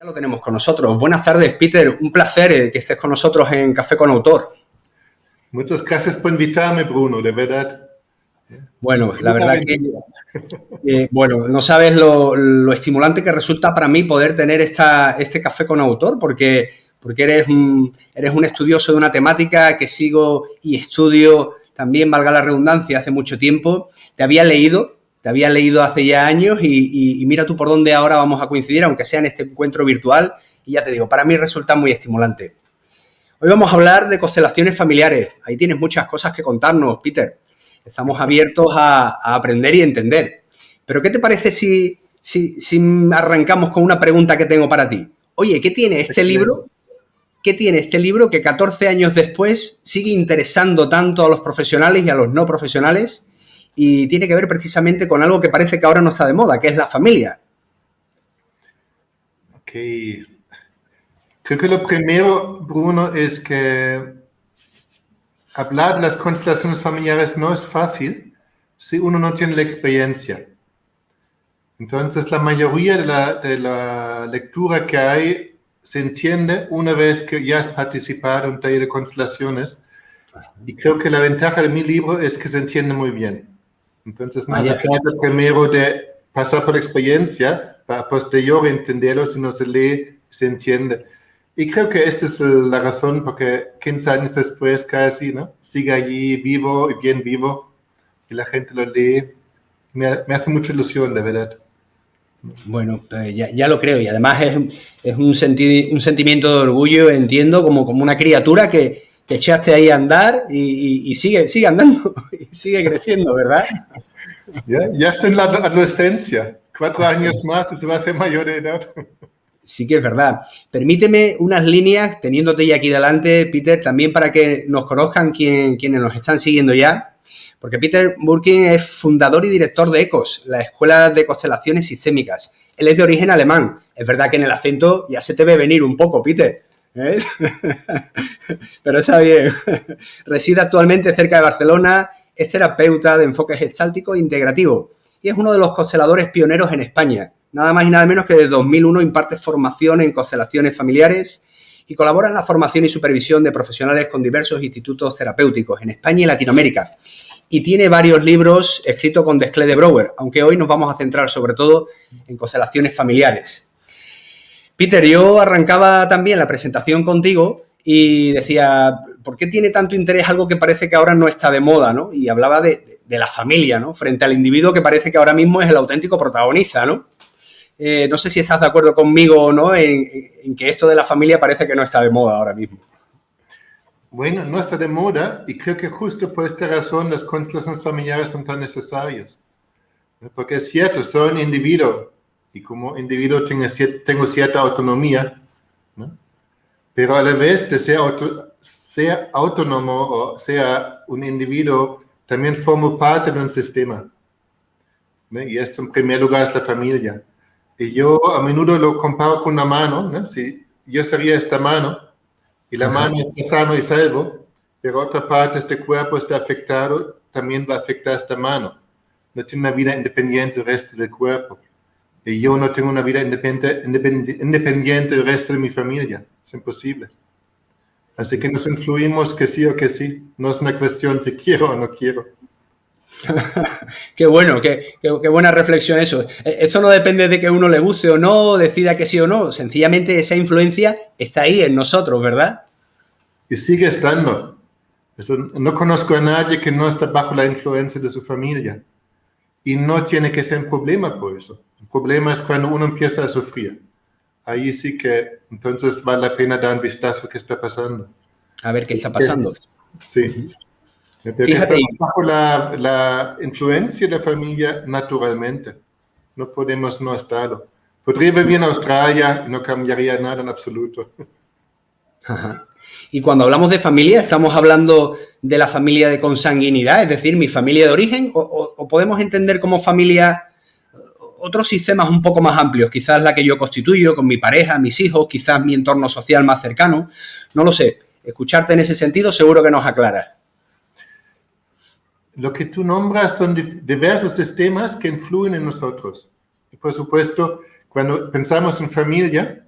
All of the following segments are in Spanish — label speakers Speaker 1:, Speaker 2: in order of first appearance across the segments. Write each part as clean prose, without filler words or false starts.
Speaker 1: Ya lo tenemos con nosotros. Buenas tardes, Peter. Un placer que estés con nosotros en Café con Autor.
Speaker 2: Muchas gracias por invitarme, Bruno, de verdad.
Speaker 1: Bueno, la verdad que no sabes lo estimulante que resulta para mí poder tener este Café con Autor, porque eres un estudioso de una temática que sigo y estudio también, valga la redundancia, hace mucho tiempo. Te había leído hace ya años y mira tú por dónde ahora vamos a coincidir, aunque sea en este encuentro virtual. Y ya te digo, para mí resulta muy estimulante. Hoy vamos a hablar de constelaciones familiares. Ahí tienes muchas cosas que contarnos, Peter. Estamos abiertos a aprender y entender. Pero ¿qué te parece si arrancamos con una pregunta que tengo para ti? Oye, ¿qué tiene este libro? ¿Qué tiene este libro que 14 años después sigue interesando tanto a los profesionales y a los no profesionales? Y tiene que ver precisamente con algo que parece que ahora no está de moda, que es la familia.
Speaker 2: Ok. Creo que lo primero, Bruno, es que hablar de las constelaciones familiares no es fácil si uno no tiene la experiencia. Entonces, la mayoría de la lectura que hay se entiende una vez que ya has participado en un taller de constelaciones. Y creo que la ventaja de mi libro es que se entiende muy bien. Entonces, no hace falta primero de pasar por la experiencia para posterior entenderlo, si no se lee, se entiende. Y creo que esta es la razón porque 15 años después casi, ¿no? Sigue allí vivo y bien vivo y la gente lo lee. Me hace mucha ilusión, de verdad.
Speaker 1: Bueno, ya lo creo y además es un sentimiento de orgullo, entiendo, como una criatura que echaste ahí a andar y sigue andando y sigue creciendo, ¿verdad?
Speaker 2: Ya está en la adolescencia. 4 años más y se va a hacer mayor de edad.
Speaker 1: Sí que es verdad. Permíteme unas líneas, teniéndote ya aquí delante, Peter, también para que nos conozcan quienes nos están siguiendo ya, porque Peter Burkin es fundador y director de ECOS, la Escuela de Constelaciones Sistémicas. Él es de origen alemán. Es verdad que en el acento ya se te ve venir un poco, Peter, ¿eh? Pero está bien. Reside actualmente cerca de Barcelona, es terapeuta de enfoque gestáltico e integrativo y es uno de los consteladores pioneros en España. Nada más y nada menos que desde 2001 imparte formación en constelaciones familiares y colabora en la formación y supervisión de profesionales con diversos institutos terapéuticos en España y Latinoamérica. Y tiene varios libros escritos con Desclés de Brouwer, aunque hoy nos vamos a centrar sobre todo en constelaciones familiares. Peter, yo arrancaba también la presentación contigo y decía, ¿por qué tiene tanto interés algo que parece que ahora no está de moda, ¿no? Y hablaba de la familia, ¿no? Frente al individuo que parece que ahora mismo es el auténtico protagonista, ¿no? No sé si estás de acuerdo conmigo o no en que esto de la familia parece que no está de moda ahora mismo.
Speaker 2: Bueno, no está de moda y creo que justo por esta razón las constelaciones familiares son tan necesarias. Porque es cierto, soy un individuo y como individuo tengo cierta autonomía, ¿no? Pero a la vez de ser autónomo o sea un individuo, también formo parte de un sistema, ¿no? Y esto en primer lugar es la familia. Y yo a menudo lo comparo con una mano, ¿no? Si yo sería esta mano y la mano está sano y salvo, pero otra parte de este cuerpo está afectado, también va a afectar esta mano. No tiene una vida independiente del resto del cuerpo. Y yo no tengo una vida independiente del resto de mi familia. Es imposible. Así que nos influimos que sí o que sí. No es una cuestión si quiero o no quiero.
Speaker 1: Qué bueno, qué buena reflexión eso. Esto no depende de que uno le guste o no, decida que sí o no. Sencillamente esa influencia está ahí en nosotros, ¿verdad?
Speaker 2: Y sigue estando. No conozco a nadie que no está bajo la influencia de su familia. Y no tiene que ser un problema por eso. El problema es cuando uno empieza a sufrir. Ahí sí que entonces vale la pena dar un vistazo a qué está pasando.
Speaker 1: A ver qué está pasando.
Speaker 2: Sí. Fíjate. Bajo la influencia de la familia naturalmente. No podemos no estarlo. Podría vivir en Australia y no cambiaría nada en absoluto.
Speaker 1: Ajá. Y cuando hablamos de familia, ¿estamos hablando de la familia de consanguinidad, es decir, mi familia de origen, o podemos entender como familia otros sistemas un poco más amplios, quizás la que yo constituyo con mi pareja, mis hijos, quizás mi entorno social más cercano? No lo sé. Escucharte en ese sentido seguro que nos aclara.
Speaker 2: Lo que tú nombras son diversos sistemas que influyen en nosotros. Y por supuesto, cuando pensamos en familia,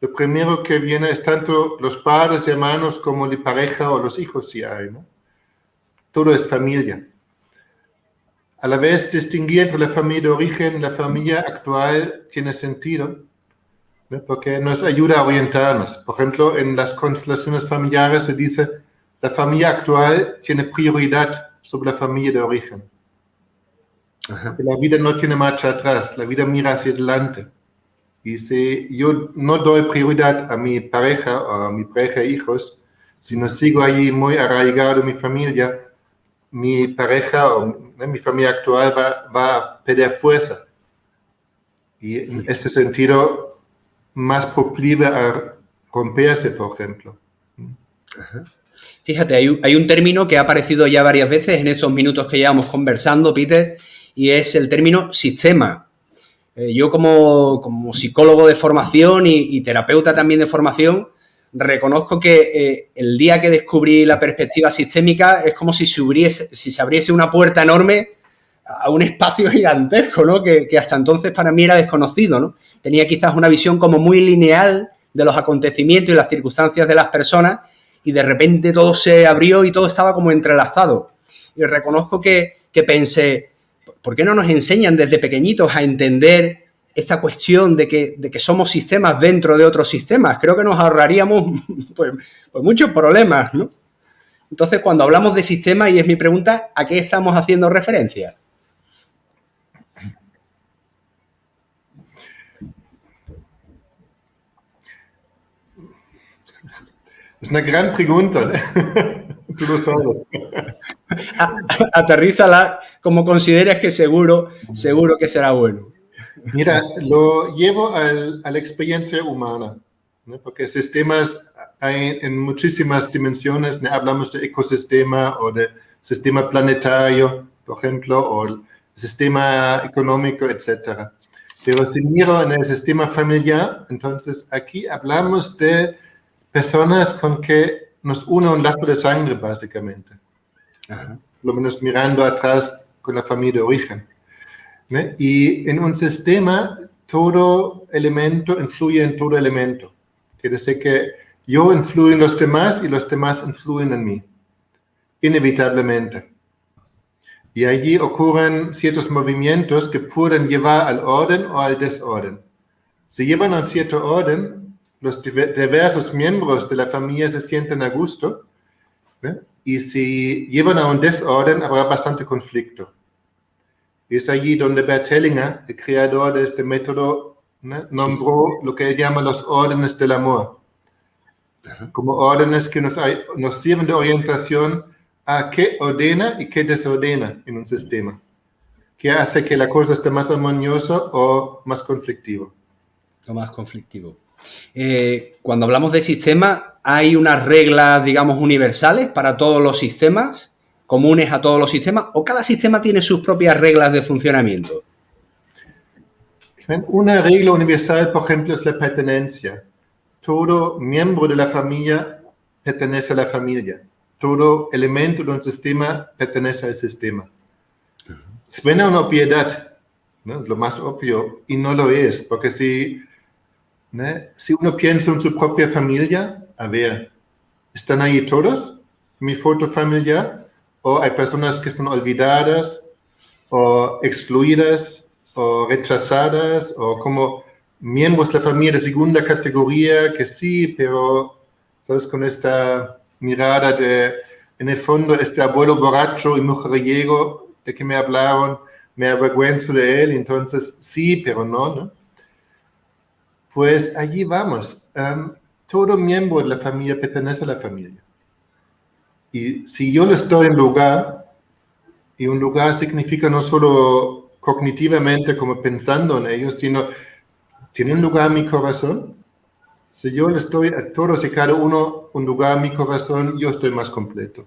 Speaker 2: lo primero que viene es tanto los padres, hermanos, como la pareja o los hijos si hay, ¿no? Todo es familia. A la vez, distinguir entre la familia de origen y la familia actual tiene sentido, ¿no? Porque nos ayuda a orientarnos. Por ejemplo, en las constelaciones familiares se dice la familia actual tiene prioridad sobre la familia de origen. Porque la vida no tiene marcha atrás, la vida mira hacia adelante. Y si yo no doy prioridad a mi pareja o a mi pareja e hijos, sino sigo allí muy arraigado en mi familia, mi pareja o mi familia actual va a perder fuerza. Y en ese sentido, más proclive a romperse, por ejemplo.
Speaker 1: Ajá. Fíjate, hay un término que ha aparecido ya varias veces en esos minutos que llevamos conversando, Peter, y es el término sistema. Yo como psicólogo de formación y terapeuta también de formación, reconozco que el día que descubrí la perspectiva sistémica es como si se abriese una puerta enorme a un espacio gigantesco, ¿no? Que hasta entonces para mí era desconocido, ¿no? Tenía quizás una visión como muy lineal de los acontecimientos y las circunstancias de las personas y de repente todo se abrió y todo estaba como entrelazado. Y reconozco que pensé, ¿por qué no nos enseñan desde pequeñitos a entender esta cuestión de que somos sistemas dentro de otros sistemas? Creo que nos ahorraríamos pues muchos problemas, ¿no? Entonces, cuando hablamos de sistemas, y es mi pregunta, ¿a qué estamos haciendo referencia?
Speaker 2: Es una gran pregunta, ¿no? Tú lo sabes.
Speaker 1: Aterrízala como consideres que seguro que será bueno.
Speaker 2: Mira, lo llevo a la experiencia humana, ¿no? Porque sistemas hay en muchísimas dimensiones, ¿no? Hablamos de ecosistema o de sistema planetario, por ejemplo, o el sistema económico, etc. Pero si miro en el sistema familiar, entonces aquí hablamos de personas con que nos une un lazo de sangre, básicamente. Ajá. Lo menos mirando atrás con la familia de origen. ¿No? Y en un sistema, todo elemento influye en todo elemento. Quiere decir que yo influyo en los demás y los demás influyen en mí, inevitablemente. Y allí ocurren ciertos movimientos que pueden llevar al orden o al desorden. Si llevan a cierto orden, los diversos miembros de la familia se sienten a gusto, ¿no? Y si llevan a un desorden, habrá bastante conflicto. Y es allí donde Bert Hellinger, el creador de este método, ¿no? Nombró lo que él llama los órdenes del amor. Como órdenes que nos sirven de orientación a qué ordena y qué desordena en un sistema. Qué hace que la cosa esté más armoniosa o más conflictivo.
Speaker 1: O más conflictivo. Cuando hablamos de sistema, ¿hay unas reglas, digamos, universales para todos los sistemas, comunes a todos los sistemas, o cada sistema tiene sus propias reglas de funcionamiento?
Speaker 2: Una regla universal, por ejemplo, es la pertenencia. Todo miembro de la familia pertenece a la familia. Todo elemento de un sistema pertenece al sistema. Suena una obviedad, ¿no? Lo más obvio, y no lo es, porque si uno piensa en su propia familia, a ver, ¿están ahí todos? ¿Mi foto familiar? ¿O hay personas que son olvidadas o excluidas o rechazadas o como miembros de la familia de segunda categoría que sí, pero, ¿sabes? Con esta mirada de, en el fondo, este abuelo borracho y mujeriego de que me hablaron, me avergüenzo de él, entonces sí, pero no, ¿no? Pues allí vamos. Todo miembro de la familia pertenece a la familia. Y si yo les doy un lugar, y un lugar significa no solo cognitivamente como pensando en ellos, sino tiene un lugar en mi corazón. Si yo les doy a todos y cada uno un lugar en mi corazón, yo estoy más completo.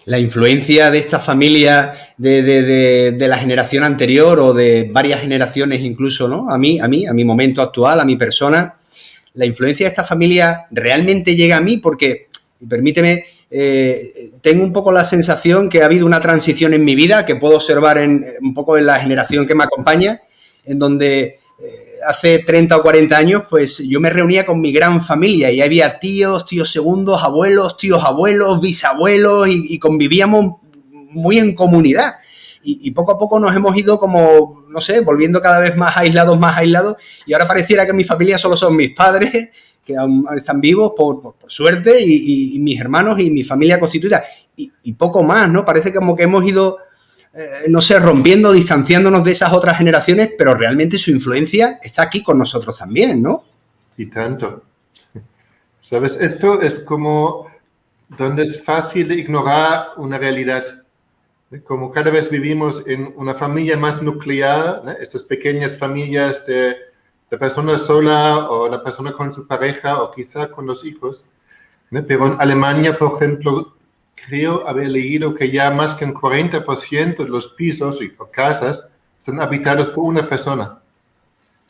Speaker 1: La influencia de esta familia de la generación anterior o de varias generaciones incluso, ¿no? A mi momento actual, a mi persona, la influencia de esta familia realmente llega a mí porque, permíteme, tengo un poco la sensación que ha habido una transición en mi vida que puedo observar un poco en la generación que me acompaña, en donde hace 30 o 40 años, pues yo me reunía con mi gran familia y había tíos, tíos segundos, abuelos, tíos abuelos, bisabuelos y convivíamos muy en comunidad. Y poco a poco nos hemos ido como, no sé, volviendo cada vez más aislados, y ahora pareciera que mi familia solo son mis padres, que aún están vivos por suerte, y mis hermanos y mi familia constituida, y poco más, ¿no? Parece como que hemos ido, no sé, rompiendo, distanciándonos de esas otras generaciones, pero realmente su influencia está aquí con nosotros también, ¿no?
Speaker 2: Y tanto. ¿Sabes? Esto es como donde es fácil de ignorar una realidad. Como cada vez vivimos en una familia más nuclear, ¿no? Estas pequeñas familias de la persona sola o la persona con su pareja o quizá con los hijos, ¿no? Pero en Alemania, por ejemplo, creo haber leído que ya más que un 40% de los pisos y casas están habitados por una persona.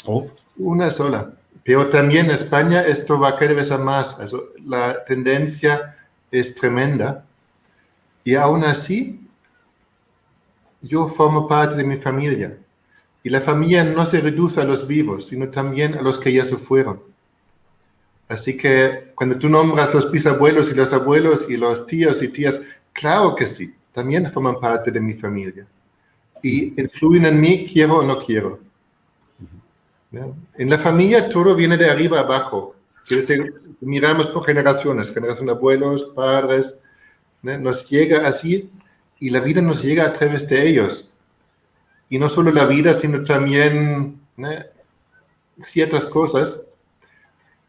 Speaker 1: Oh.
Speaker 2: Una sola. Pero también en España esto va cada vez a más. Also, la tendencia es tremenda. Y aún así, yo formo parte de mi familia. Y la familia no se reduce a los vivos, sino también a los que ya se fueron. Así que cuando tú nombras los bisabuelos y los abuelos y los tíos y tías, claro que sí, también forman parte de mi familia. Y influyen en mí, quiero o no quiero. ¿No? En la familia todo viene de arriba a abajo. Quiere decir, miramos por generaciones, generación de abuelos, padres, ¿no? Nos llega así y la vida nos llega a través de ellos. Y no solo la vida, sino también, ¿no?, ciertas cosas,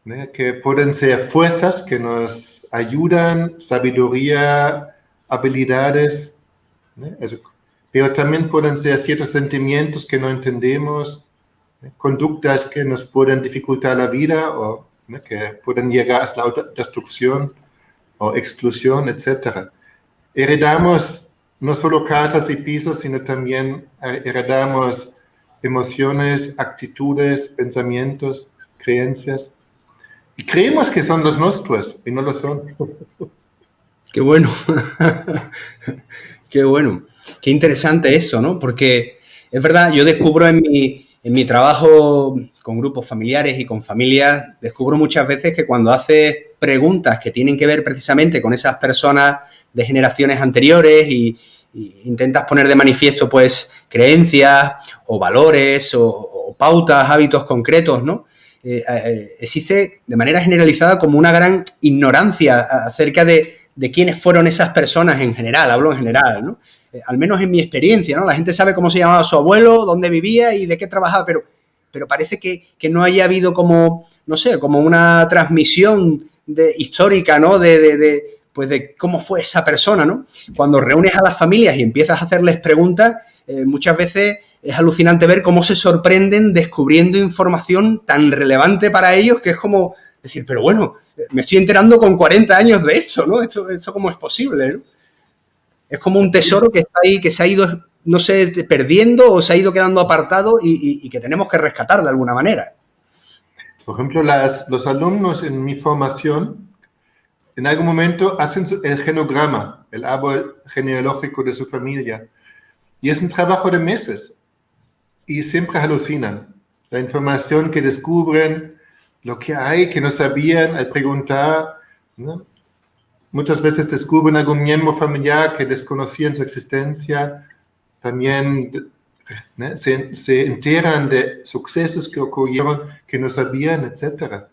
Speaker 2: ¿no?, que pueden ser fuerzas que nos ayudan, sabiduría, habilidades, ¿no? Pero también pueden ser ciertos sentimientos que no entendemos, ¿no?, conductas que nos pueden dificultar la vida o, ¿no?, que pueden llegar a la autodestrucción o exclusión, etc. Heredamos no solo casas y pisos, sino también heredamos emociones, actitudes, pensamientos, creencias. Y creemos que son los nuestros y no lo son.
Speaker 1: Qué bueno. Qué bueno. Qué interesante eso, ¿no? Porque es verdad, yo descubro en mi trabajo con grupos familiares y con familias, descubro muchas veces que cuando haces preguntas que tienen que ver precisamente con esas personas de generaciones anteriores y intentas poner de manifiesto, pues, creencias o valores o pautas, hábitos concretos, ¿no? Existe de manera generalizada como una gran ignorancia acerca de quiénes fueron esas personas en general, hablo en general, ¿no? Al menos en mi experiencia, ¿no? La gente sabe cómo se llamaba su abuelo, dónde vivía y de qué trabajaba, pero parece que no haya habido como, no sé, como una transmisión histórica, ¿no? Pues de cómo fue esa persona, ¿no? Cuando reúnes a las familias y empiezas a hacerles preguntas, muchas veces es alucinante ver cómo se sorprenden descubriendo información tan relevante para ellos que es como decir, pero bueno, me estoy enterando con 40 años de eso, ¿no? Esto cómo es posible, ¿no? Es como un tesoro que está ahí, que se ha ido, no sé, perdiendo o se ha ido quedando apartado y que tenemos que rescatar de alguna manera.
Speaker 2: Por ejemplo, los alumnos en mi formación en algún momento hacen el genograma, el árbol genealógico de su familia. Y es un trabajo de meses. Y siempre alucinan. La información que descubren, lo que hay que no sabían al preguntar, ¿no? Muchas veces descubren algún miembro familiar que desconocían su existencia. También, ¿no?, se enteran de sucesos que ocurrieron que no sabían, etc.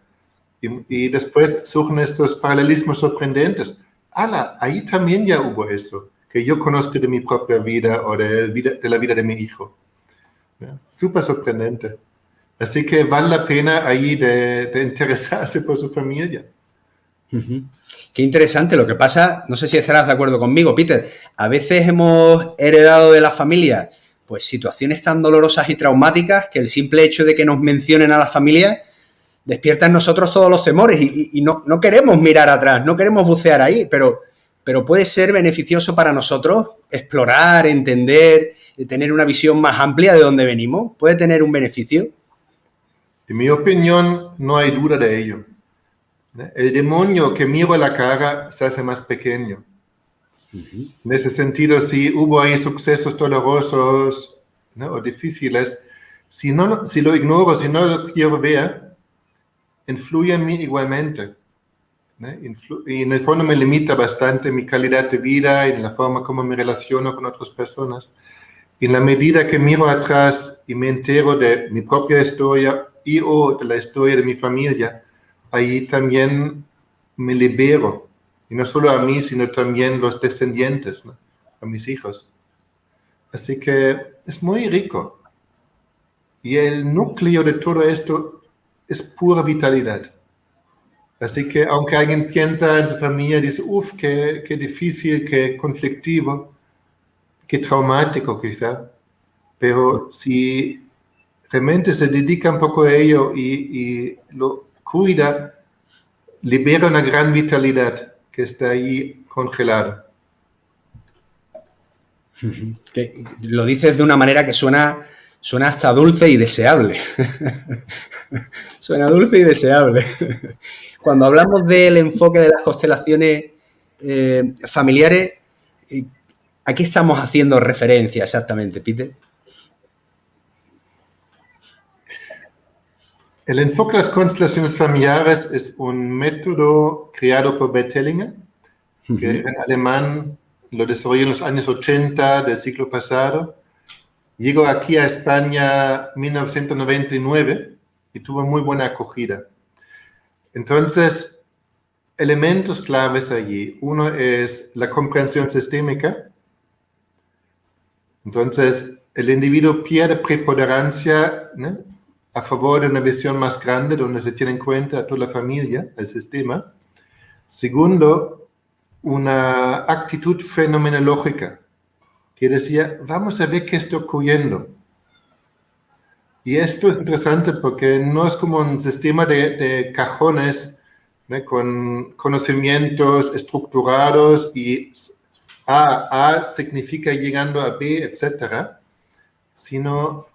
Speaker 2: Y después surgen estos paralelismos sorprendentes. ¡Hala! Ahí también ya hubo eso, que yo conozco de mi propia vida o de la vida de mi hijo. ¿No? Súper sorprendente. Así que vale la pena ahí de interesarse por su familia.
Speaker 1: Uh-huh. Qué interesante. Lo que pasa, no sé si estarás de acuerdo conmigo, Peter, a veces hemos heredado de la familia pues situaciones tan dolorosas y traumáticas que el simple hecho de que nos mencionen a la familia despierta en nosotros todos los temores y no queremos mirar atrás, no queremos bucear ahí, pero puede ser beneficioso para nosotros explorar, entender, tener una visión más amplia de dónde venimos. Puede tener un beneficio.
Speaker 2: En mi opinión, no hay duda de ello. El demonio que miro la cara se hace más pequeño. Uh-huh. En ese sentido, si hubo ahí sucesos dolorosos, ¿no?, o difíciles, Si lo ignoro, si no lo quiero ver, influye en mí igualmente. Y en el fondo me limita bastante mi calidad de vida y en la forma como me relaciono con otras personas. Y en la medida que miro atrás y me entero de mi propia historia o de la historia de mi familia, ahí también me libero. Y no solo a mí, sino también los descendientes, ¿no? A mis hijos. Así que es muy rico. Y el núcleo de todo esto es pura vitalidad. Así que aunque alguien piensa en su familia y dice, uff, qué difícil, qué conflictivo, qué traumático quizá, pero si realmente se dedica un poco a ello y lo cuida, libera una gran vitalidad que está ahí congelada.
Speaker 1: Que lo dices de una manera que suena hasta dulce y deseable. Suena dulce y deseable. Cuando hablamos del enfoque de las constelaciones familiares, ¿a qué estamos haciendo referencia exactamente, Peter?
Speaker 2: El enfoque de las constelaciones familiares es un método creado por Bert Hellinger, que en alemán lo desarrolló en los años 80 del siglo pasado. Llegó aquí a España en 1999 y tuvo muy buena acogida. Entonces, elementos claves allí. Uno es la comprensión sistémica. Entonces, el individuo pierde preponderancia, ¿no?, a favor de una visión más grande donde se tiene en cuenta a toda la familia, el sistema. Segundo, una actitud fenomenológica, que decía, vamos a ver qué está ocurriendo. Y esto es interesante porque no es como un sistema de cajones, ¿no?, con conocimientos estructurados y A significa llegando a B, etc., sino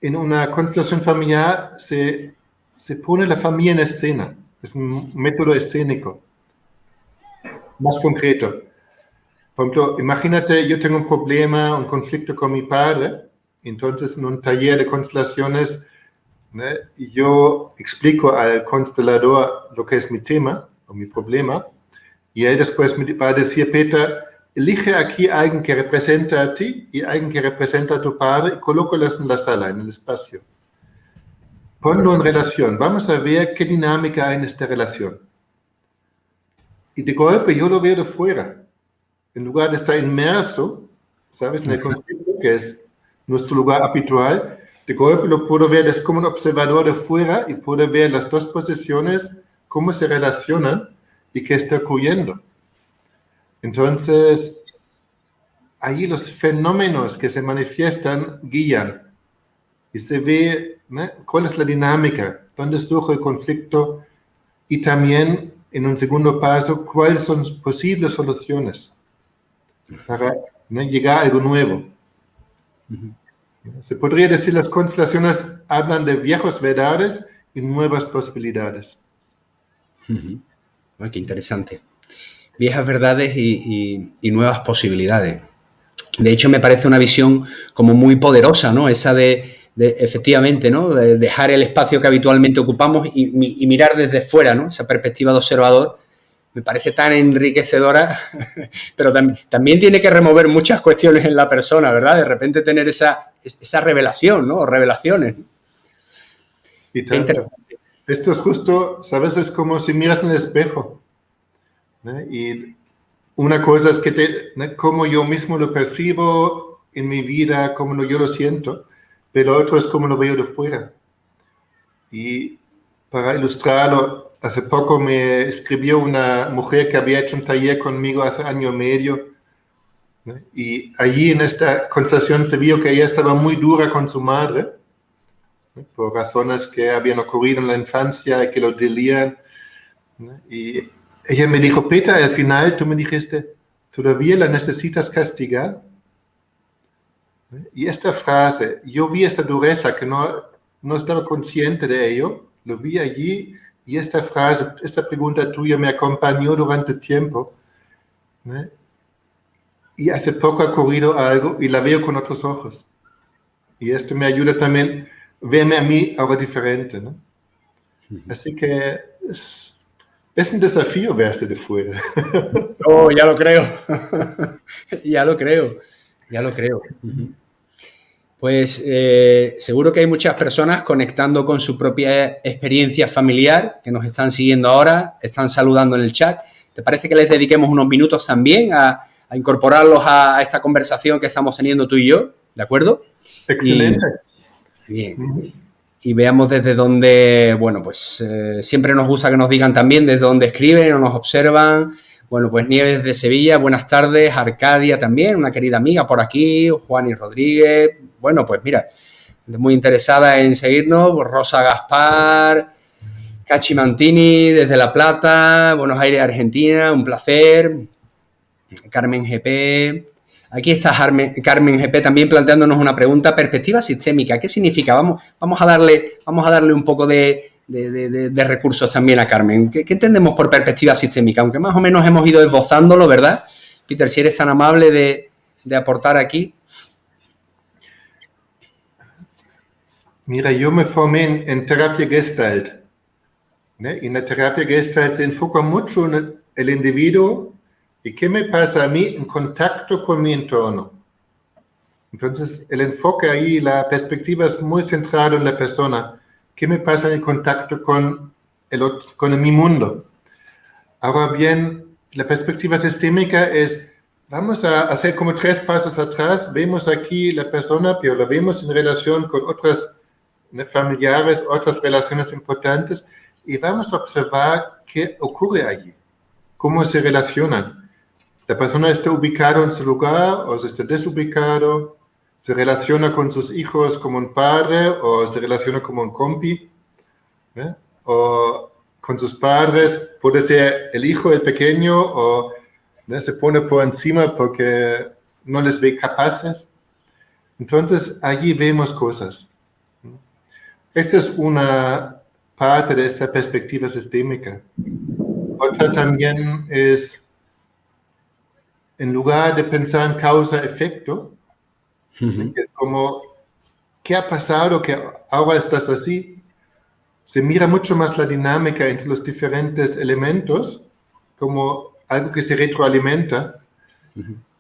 Speaker 2: en una constelación familiar se pone la familia en escena. Es un método escénico, más concreto. Por ejemplo, imagínate, yo tengo un problema, un conflicto con mi padre, entonces en un taller de constelaciones, ¿no?, yo explico al constelador lo que es mi tema o mi problema, y él después me va a decir, Peter, elige aquí a alguien que representa a ti y a alguien que representa a tu padre y colócalos en la sala, en el espacio. Ponlo en relación. Vamos a ver qué dinámica hay en esta relación. Y de golpe yo lo veo de fuera. En lugar de estar inmerso, ¿sabes?, en el conflicto, que es nuestro lugar habitual, de golpe lo puedo ver es como un observador de fuera y puedo ver las dos posiciones, cómo se relacionan y qué está ocurriendo. Entonces, ahí los fenómenos que se manifiestan guían y se ve, ¿no?, cuál es la dinámica, dónde surge el conflicto y también, en un segundo paso, cuáles son posibles soluciones para, ¿no?, llegar a algo nuevo. Se podría decir las constelaciones hablan de viejas verdades y nuevas posibilidades.
Speaker 1: Qué interesante. Viejas verdades y nuevas posibilidades. De hecho, me parece una visión como muy poderosa, ¿no? Esa de efectivamente, ¿no?, de dejar el espacio que habitualmente ocupamos y mirar desde fuera, ¿no? Esa perspectiva de observador me parece tan enriquecedora, pero también tiene que remover muchas cuestiones en la persona, ¿verdad? De repente tener esa revelación, ¿no? O revelaciones.
Speaker 2: Y tanto. Esto es justo, ¿sabes? Es como si miras en el espejo, ¿no? Y una cosa es que ¿no?, cómo yo mismo lo percibo en mi vida, cómo yo lo siento, pero otro es cómo lo veo de fuera. Y para ilustrarlo, hace poco me escribió una mujer que había hecho un taller conmigo hace año y medio, ¿no? Y allí en esta conversación se vio que ella estaba muy dura con su madre, ¿no?, por razones que habían ocurrido en la infancia y que lo dolían, ¿no? Y ella me dijo, Peter, al final tú me dijiste, ¿todavía la necesitas castigar? Y esta frase, yo vi esta dureza que no estaba consciente de ello, lo vi allí, y esta frase, esta pregunta tuya me acompañó durante tiempo, ¿no? Y hace poco ha ocurrido algo y la veo con otros ojos. Y esto me ayuda también a verme a mí ahora diferente, ¿no? Así que es un desafío verse de fuera.
Speaker 1: Oh, ya lo creo. Ya lo creo. Ya lo creo. Pues seguro que hay muchas personas conectando con su propia experiencia familiar que nos están siguiendo ahora, están saludando en el chat. ¿Te parece que les dediquemos unos minutos también a incorporarlos a esta conversación que estamos teniendo tú y yo? ¿De acuerdo?
Speaker 2: Excelente.
Speaker 1: Bien. Y veamos desde dónde, bueno, pues siempre nos gusta que nos digan también desde dónde escriben o nos observan. Bueno, pues Nieves de Sevilla, buenas tardes. Arcadia también, una querida amiga por aquí. Juan y Rodríguez. Bueno, pues mira, muy interesada en seguirnos. Rosa Gaspar, Cachi Mantini desde La Plata, Buenos Aires, Argentina, un placer. Carmen GP. Aquí está Carmen GP también planteándonos una pregunta. Perspectiva sistémica, ¿qué significa? Vamos a darle un poco de recursos también a Carmen. ¿Qué entendemos por perspectiva sistémica? Aunque más o menos hemos ido esbozándolo, ¿verdad? Peter, si eres tan amable de aportar aquí.
Speaker 2: Mira, yo me formé en terapia Gestalt, ¿no? Y en la terapia Gestalt se enfoca mucho en el individuo y qué me pasa a mí en contacto con mi entorno. Entonces, el enfoque ahí, la perspectiva es muy centrada en la persona. ¿Qué me pasa en contacto con mi mundo? Ahora bien, la perspectiva sistémica es, vamos a hacer como 3 pasos atrás, vemos aquí la persona, pero la vemos en relación con otras familiares, otras relaciones importantes, y vamos a observar qué ocurre allí, cómo se relacionan. La persona está ubicada en su lugar o se está desubicado, se relaciona con sus hijos como un padre o se relaciona como un compi, ¿eh? O con sus padres, puede ser el hijo, el pequeño, o se pone por encima porque no les ve capaces. Entonces, allí vemos cosas. Esta es una parte de esta perspectiva sistémica. Otra también es, en lugar de pensar en causa-efecto, es como, ¿qué ha pasado que ahora estás así? Se mira mucho más la dinámica entre los diferentes elementos como algo que se retroalimenta.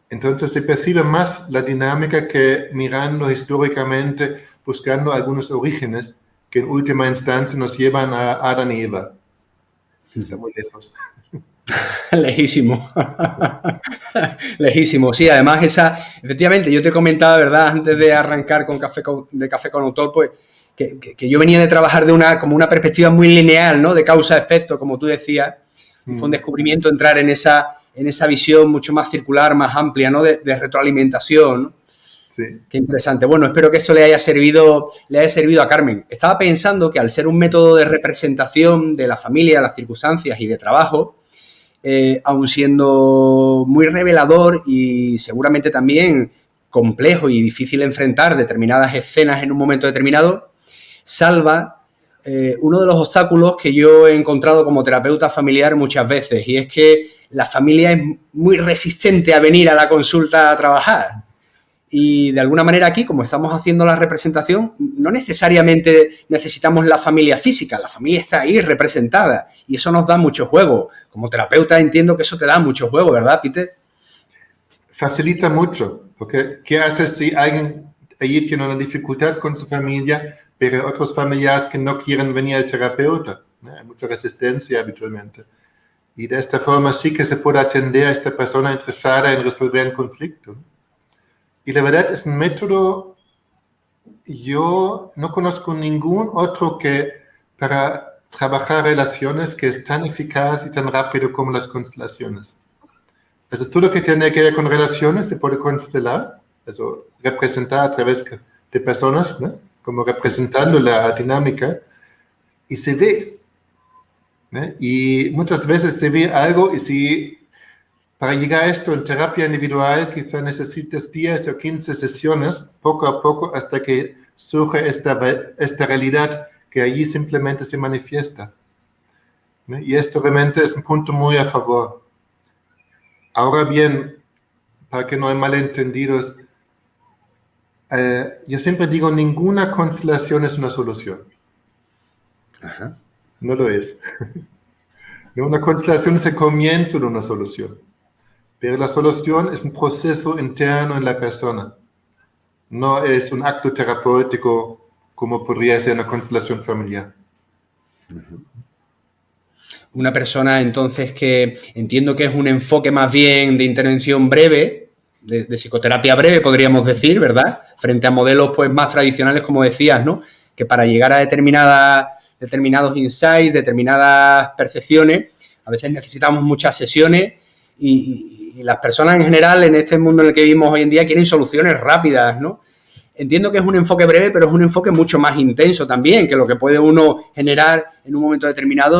Speaker 2: Entonces se percibe más la dinámica que mirando históricamente, buscando algunos orígenes que en última instancia nos llevan a Adán y Eva. Está muy lejos.
Speaker 1: Lejísimo. Lejísimo. Sí, además efectivamente, yo te comentaba, ¿verdad? Antes de arrancar con Café con Autor, pues, que yo venía de trabajar como una perspectiva muy lineal, ¿no? De causa-efecto, como tú decías. Y fue un descubrimiento entrar en esa visión mucho más circular, más amplia, ¿no? De retroalimentación, ¿no?
Speaker 2: Sí.
Speaker 1: Qué interesante. Bueno, espero que esto le haya servido a Carmen. Estaba pensando que al ser un método de representación de la familia, las circunstancias y de trabajo, aun siendo muy revelador y seguramente también complejo y difícil enfrentar determinadas escenas en un momento determinado, salva uno de los obstáculos que yo he encontrado como terapeuta familiar muchas veces, y es que la familia es muy resistente a venir a la consulta a trabajar. Y de alguna manera aquí, como estamos haciendo la representación, no necesariamente necesitamos la familia física, la familia está ahí representada y eso nos da mucho juego. Como terapeuta entiendo que eso te da mucho juego, ¿verdad, Peter?
Speaker 2: Facilita mucho, porque ¿qué haces si alguien allí tiene una dificultad con su familia, pero otros familiares que no quieren venir al terapeuta? Hay mucha resistencia habitualmente. Y de esta forma sí que se puede atender a esta persona interesada en resolver un conflicto. Y la verdad es un método, yo no conozco ningún otro que para trabajar relaciones que es tan eficaz y tan rápido como las constelaciones. Also todo lo que tiene que ver con relaciones se puede constelar, also representar a través de personas, ¿no? Como representando la dinámica, y se ve, ¿no? Y muchas veces se ve algo, y si para llegar a esto en terapia individual quizá necesites 10 o 15 sesiones, poco a poco, hasta que surge esta realidad que allí simplemente se manifiesta, ¿no? Y esto realmente es un punto muy a favor. Ahora bien, para que no hay malentendidos, yo siempre digo, ninguna constelación es una solución.
Speaker 1: Ajá.
Speaker 2: No lo es. Una constelación es el comienzo de una solución. Pero la solución es un proceso interno en la persona. No es un acto terapéutico como podría ser una constelación familiar.
Speaker 1: Una persona entonces que entiendo que es un enfoque más bien de intervención breve, de psicoterapia breve podríamos decir, ¿verdad? Frente a modelos pues más tradicionales, como decías, ¿no? Que para llegar a determinados insights, determinadas percepciones, a veces necesitamos muchas sesiones y las personas en general en este mundo en el que vivimos hoy en día quieren soluciones rápidas, ¿no? Entiendo que es un enfoque breve, pero es un enfoque mucho más intenso también, que lo que puede uno generar en un momento determinado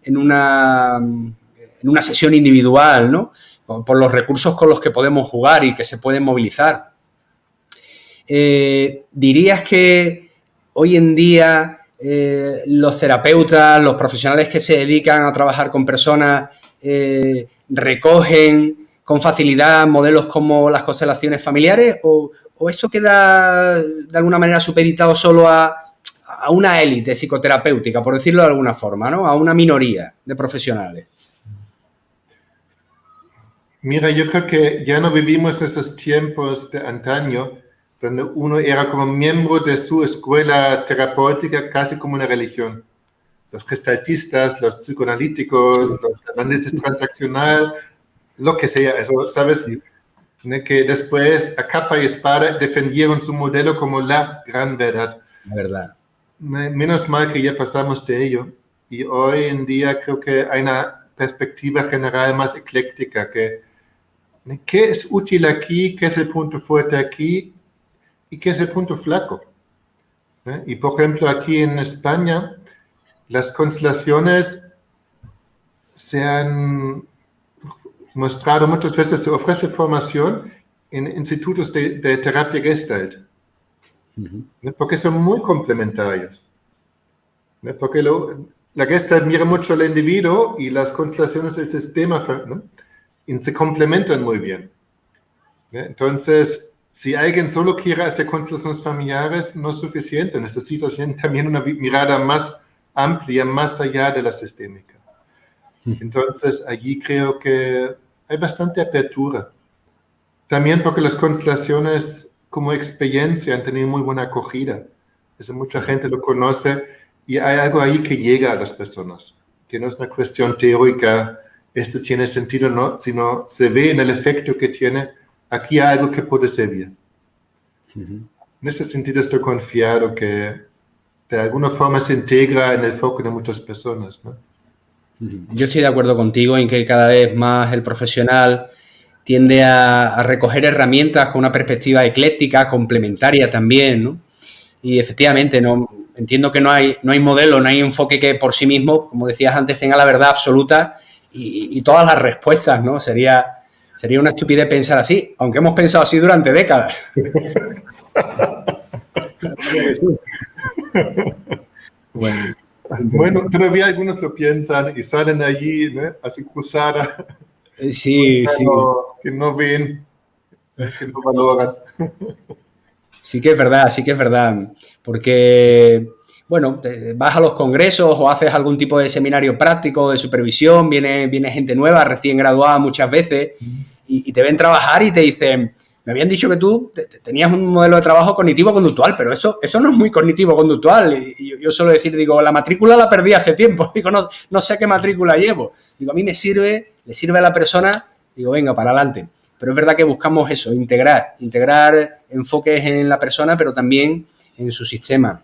Speaker 1: en una sesión individual, ¿no? Por los recursos con los que podemos jugar y que se pueden movilizar. ¿Dirías que hoy en día los terapeutas, los profesionales que se dedican a trabajar con personas recogen con facilidad modelos como las constelaciones familiares o esto queda de alguna manera supeditado solo a una élite psicoterapéutica, por decirlo de alguna forma, ¿no? A una minoría de profesionales?
Speaker 2: Mira, yo creo que ya no vivimos esos tiempos de antaño, donde uno era como miembro de su escuela terapéutica, casi como una religión. Los gestaltistas, los psicoanalíticos, los análisis transaccional, lo que sea, eso, ¿sabes?
Speaker 1: Sí.
Speaker 2: Que después a capa y espada defendieron su modelo como la gran verdad.
Speaker 1: La verdad.
Speaker 2: Menos mal que ya pasamos de ello y hoy en día creo que hay una perspectiva general más ecléctica, que qué es útil aquí, qué es el punto fuerte aquí y qué es el punto flaco. Y por ejemplo aquí en España las constelaciones se han mostrado muchas veces, se ofrece formación en institutos de terapia Gestalt, porque son muy complementarios. Porque la Gestalt mira mucho al individuo y las constelaciones del sistema, ¿no? Y se complementan muy bien. Entonces, si alguien solo quiere hacer constelaciones familiares, no es suficiente, necesita también una mirada más amplia, más allá de la sistémica. Entonces, allí creo que hay bastante apertura. También porque las constelaciones como experiencia han tenido muy buena acogida. Mucha gente lo conoce y hay algo ahí que llega a las personas, que no es una cuestión teórica, esto tiene sentido, no, sino se ve en el efecto que tiene, aquí hay algo que puede servir. En ese sentido estoy confiado que de alguna forma se integra en el foco de muchas personas, ¿no?
Speaker 1: Yo estoy de acuerdo contigo en que cada vez más el profesional tiende a recoger herramientas con una perspectiva ecléctica, complementaria también, ¿no? Y efectivamente, no, entiendo que no hay modelo, no hay enfoque que por sí mismo, como decías antes, tenga la verdad absoluta y todas las respuestas, ¿no? Sería una estupidez pensar así, aunque hemos pensado así durante décadas.
Speaker 2: Bueno, todavía algunos lo piensan y salen allí, ¿no? Así cruzada.
Speaker 1: Sí, sí.
Speaker 2: Que no ven, que no valoran.
Speaker 1: Sí que es verdad, porque, bueno, vas a los congresos o haces algún tipo de seminario práctico, de supervisión, viene gente nueva, recién graduada muchas veces, y te ven trabajar y te dicen, me habían dicho que tú tenías un modelo de trabajo cognitivo-conductual, pero eso no es muy cognitivo-conductual. Y yo suelo decir, digo, la matrícula la perdí hace tiempo, digo, no sé qué matrícula llevo. Digo, a mí le sirve a la persona, digo, venga, para adelante. Pero es verdad que buscamos eso, integrar enfoques en la persona, pero también en su sistema.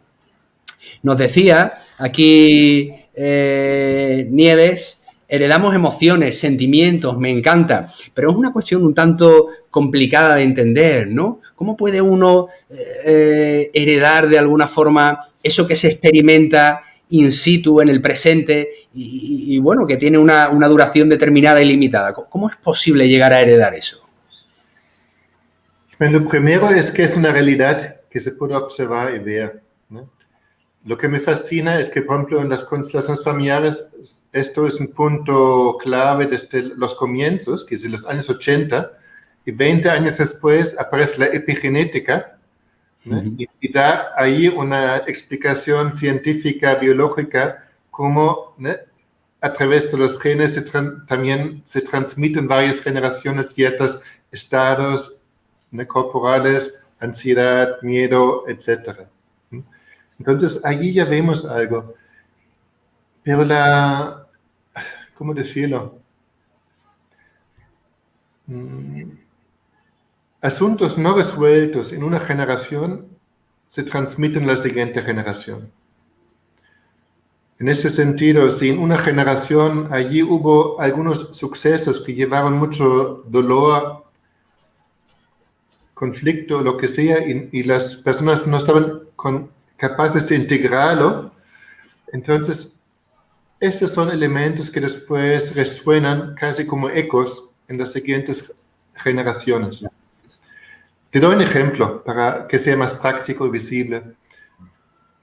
Speaker 1: Nos decía aquí Nieves, heredamos emociones, sentimientos, me encanta, pero es una cuestión un tanto complicada de entender, ¿no? ¿Cómo puede uno heredar de alguna forma eso que se experimenta in situ, en el presente, y bueno, que tiene una duración determinada y limitada? ¿Cómo es posible llegar a heredar eso?
Speaker 2: Bueno, lo primero es que es una realidad que se puede observar y ver, ¿no? Lo que me fascina es que, por ejemplo, en las constelaciones familiares, esto es un punto clave desde los comienzos, que es en los años 80, y 20 años después aparece la epigenética, ¿no? Y da ahí una explicación científica, biológica, cómo, ¿no?, a través de los genes también se transmiten varias generaciones ciertos estados, ¿no?, corporales, ansiedad, miedo, etc. Entonces, allí ya vemos algo. Pero ¿cómo decirlo? Asuntos no resueltos en una generación se transmiten a la siguiente generación. En ese sentido, si en una generación allí hubo algunos sucesos que llevaron mucho dolor, conflicto, lo que sea, y las personas no estaban capaces de integrarlo, entonces esos son elementos que después resuenan casi como ecos en las siguientes generaciones. Te doy un ejemplo para que sea más práctico y visible.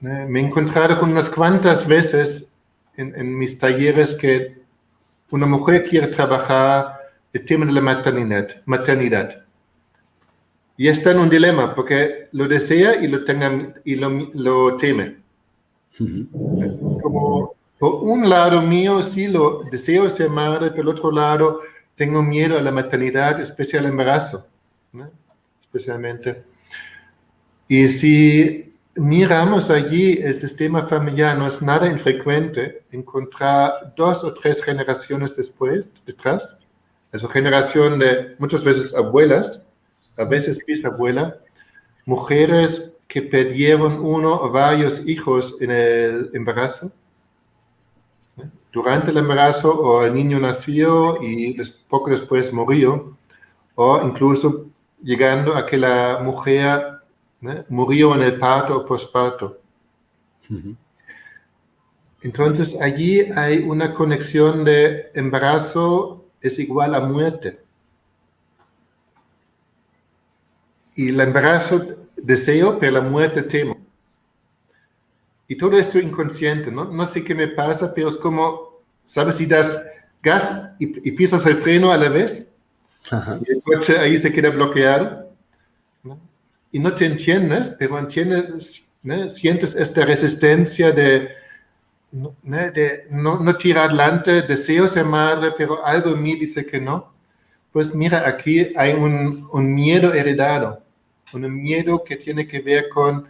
Speaker 2: Me he encontrado con unas cuantas veces en mis talleres que una mujer quiere trabajar el tema de la maternidad. Y está en un dilema porque lo desea y lo teme. Es como, por un lado mío sí lo deseo ser madre, por el otro lado tengo miedo a la maternidad, especial el embarazo, ¿no?, especialmente. Y si miramos allí el sistema familiar, no es nada infrecuente encontrar 2 o 3 generaciones detrás, esa generación de muchas veces abuelas, a veces bisabuela, mujeres que perdieron uno o varios hijos en el embarazo, durante el embarazo, o el niño nació y poco después murió, o incluso llegando a que la mujer, ¿no?, murió en el parto o posparto. Entonces allí hay una conexión de embarazo es igual a muerte. Y el embarazo deseo, pero la muerte temo. Y todo esto inconsciente, ¿no? No sé qué me pasa, pero es como, ¿sabes? Si das gas y pisas el freno a la vez, y el coche ahí se queda bloqueado, ¿no? Y no te entiendes, pero entiendes, ¿no?, sientes esta resistencia de no tirar adelante, deseo ser madre, pero algo en mí dice que no. Pues mira, aquí hay un miedo heredado, un miedo que tiene que ver con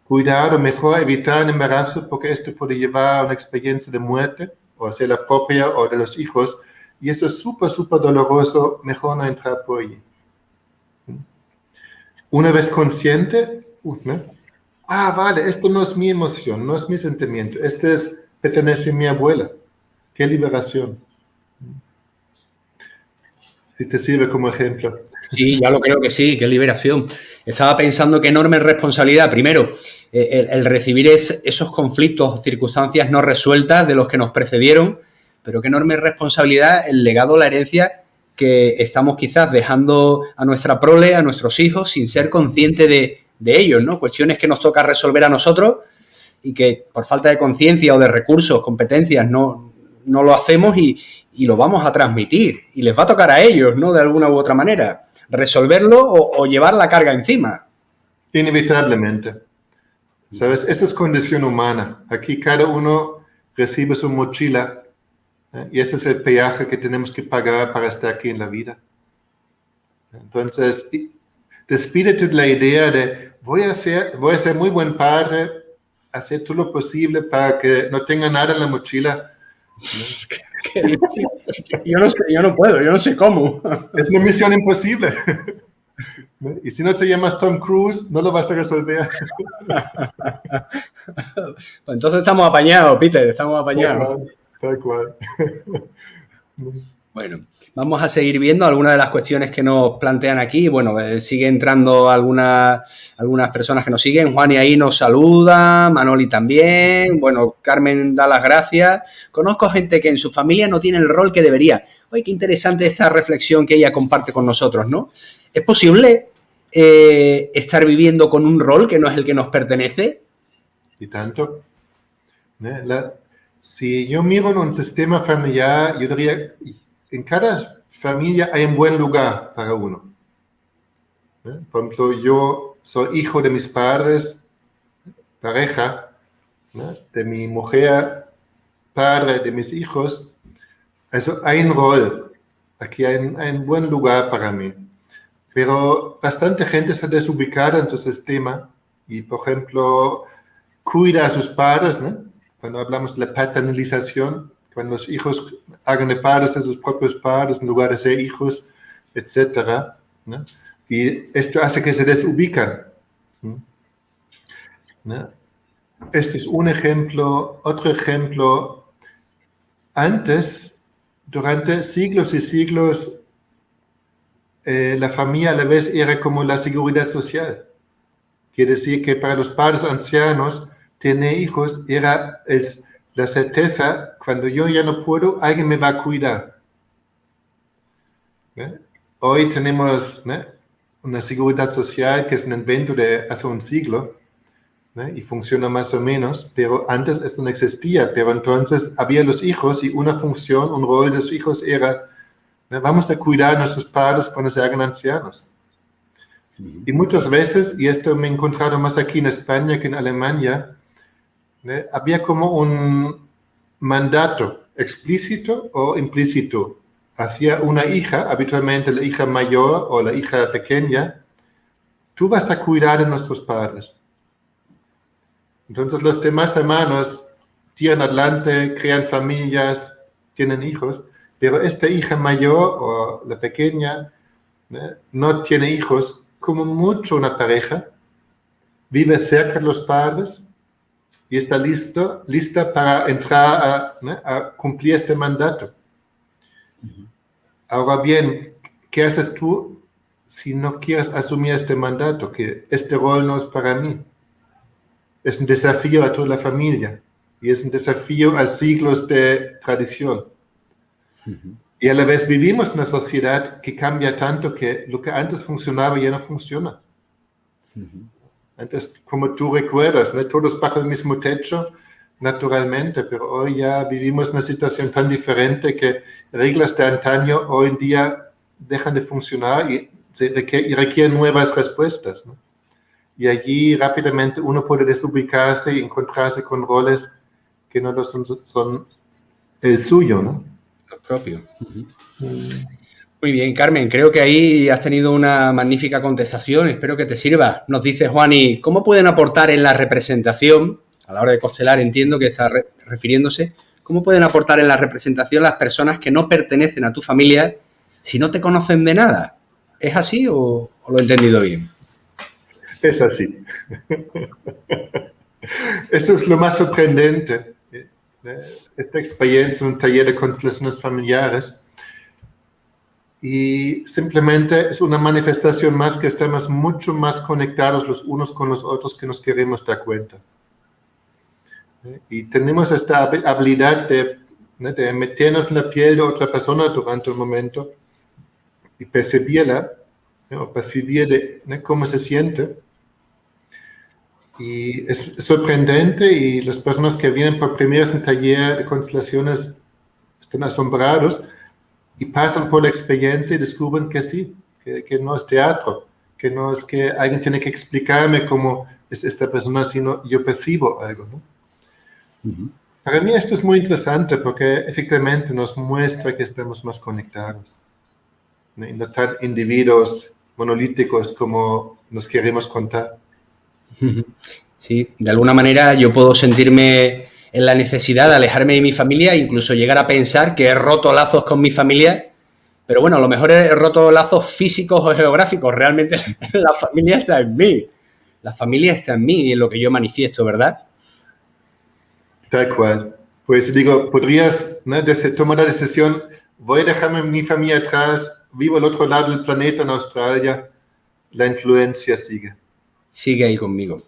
Speaker 2: cuidar o mejor evitar el embarazo, porque esto puede llevar a una experiencia de muerte, o sea, la propia o de los hijos, y eso es súper, súper doloroso, mejor no entrar por allí. Una vez consciente, ¿no?, vale, esto no es mi emoción, no es mi sentimiento, pertenece a mi abuela. ¡Qué liberación! Si te sirve como ejemplo.
Speaker 1: Sí, ya lo creo que sí, qué liberación. Estaba pensando qué enorme responsabilidad. Primero, el recibir esos conflictos, circunstancias no resueltas de los que nos precedieron, pero qué enorme responsabilidad el legado, la herencia que estamos quizás dejando a nuestra prole, a nuestros hijos, sin ser conscientes de ellos, ¿no? Cuestiones que nos toca resolver a nosotros y que por falta de conciencia o de recursos, competencias, no lo hacemos y lo vamos a transmitir. Y les va a tocar a ellos, ¿no?, de alguna u otra manera. Resolverlo o llevar la carga encima.
Speaker 2: Inevitablemente. ¿Sabes? Esa es condición humana. Aquí cada uno recibe su mochila, y ese es el peaje que tenemos que pagar para estar aquí en la vida. Entonces, despídete de la idea de voy a ser muy buen padre, hacer todo lo posible para que no tenga nada en la mochila.
Speaker 1: Yo no puedo, yo no sé cómo.
Speaker 2: Es una misión imposible. Y si no te llamas Tom Cruise, no lo vas a resolver.
Speaker 1: Pues entonces estamos apañados, Peter, estamos apañados.
Speaker 2: Tal cual.
Speaker 1: Bueno, vamos a seguir viendo algunas de las cuestiones que nos plantean aquí. Bueno, sigue entrando algunas personas que nos siguen. Juan y ahí nos saluda, Manoli también. Bueno, Carmen da las gracias. Conozco gente que en su familia no tiene el rol que debería. Oye, qué interesante esta reflexión que ella comparte con nosotros, ¿no? ¿Es posible estar viviendo con un rol que no es el que nos pertenece?
Speaker 2: Y tanto. Si yo miro en un sistema familiar, yo diría, en cada familia hay un buen lugar para uno. Por ejemplo, yo soy hijo de mis padres, pareja, ¿no? De mi mujer, padre de mis hijos. Also hay un rol, aquí hay un buen lugar para mí. Pero bastante gente está desubicada en su sistema y, por ejemplo, cuida a sus padres, ¿no? Cuando hablamos de la paternalización, cuando los hijos hagan de padres a sus propios padres en lugar de ser hijos, etcétera, ¿no? Y esto hace que se desubican, ¿no? Este es un ejemplo. Otro ejemplo, antes, durante siglos y siglos, la familia a la vez era como la seguridad social. Quiere decir que para los padres ancianos, tener hijos era la certeza, cuando yo ya no puedo, alguien me va a cuidar. ¿Eh? Hoy tenemos, ¿no?, una seguridad social que es un invento de hace un siglo, ¿no?, y funciona más o menos, pero antes esto no existía. Pero entonces había los hijos y una función, un rol de los hijos era, ¿no?, vamos a cuidar a nuestros padres cuando se hagan ancianos. Y muchas veces, y esto me he encontrado más aquí en España que en Alemania, ¿no?, había como un mandato explícito o implícito hacia una hija, habitualmente la hija mayor o la hija pequeña: tú vas a cuidar de nuestros padres. Entonces los demás hermanos tiran adelante, crean familias, tienen hijos, pero esta hija mayor o la pequeña, ¿no?, no tiene hijos, como mucho una pareja, vive cerca de los padres y está lista para entrar a cumplir este mandato. Ahora bien, ¿qué haces tú si no quieres asumir este mandato? Que este rol no es para mí. Es un desafío a toda la familia y es un desafío a siglos de tradición. Y a la vez vivimos en una sociedad que cambia tanto que lo que antes funcionaba ya no funciona. Antes, como tú recuerdas, ¿no?, todos bajo el mismo techo, naturalmente, pero hoy ya vivimos una situación tan diferente que reglas de antaño hoy en día dejan de funcionar y requieren nuevas respuestas, ¿no? Y allí rápidamente uno puede desubicarse y encontrarse con roles que no son el suyo, ¿no?
Speaker 1: Lo propio. Muy bien, Carmen, creo que ahí has tenido una magnífica contestación, espero que te sirva. Nos dice Juani, ¿cómo pueden aportar en la representación, a la hora de constelar entiendo que está refiriéndose, cómo pueden aportar en la representación las personas que no pertenecen a tu familia si no te conocen de nada? ¿Es así o lo he entendido bien?
Speaker 2: Es así. Eso es lo más sorprendente. Esta experiencia en un taller de constelaciones familiares, y simplemente es una manifestación más que estamos mucho más conectados los unos con los otros que nos queremos dar cuenta. Y tenemos esta habilidad de meternos en la piel de otra persona durante un momento y percibirla, o percibir cómo se siente. Y es sorprendente, y las personas que vienen por primera vez en taller de constelaciones están asombrados y pasan por la experiencia y descubren que sí, que no es teatro, que no es que alguien tiene que explicarme cómo es esta persona, sino yo percibo algo, ¿no? Para mí esto es muy interesante porque efectivamente nos muestra que estamos más conectados, ¿no? Y no tan individuos monolíticos como nos queremos contar.
Speaker 1: Sí, de alguna manera yo puedo sentirme en la necesidad de alejarme de mi familia, incluso llegar a pensar que he roto lazos con mi familia, pero bueno, a lo mejor he roto lazos físicos o geográficos, realmente la familia está en mí, la familia está en mí y en lo que yo manifiesto, ¿verdad?
Speaker 2: Tal cual. Pues digo, podrías, ¿no?, tomar la decisión: voy a dejarme mi familia atrás, vivo al otro lado del planeta, en Australia, la influencia sigue.
Speaker 1: Sigue ahí conmigo.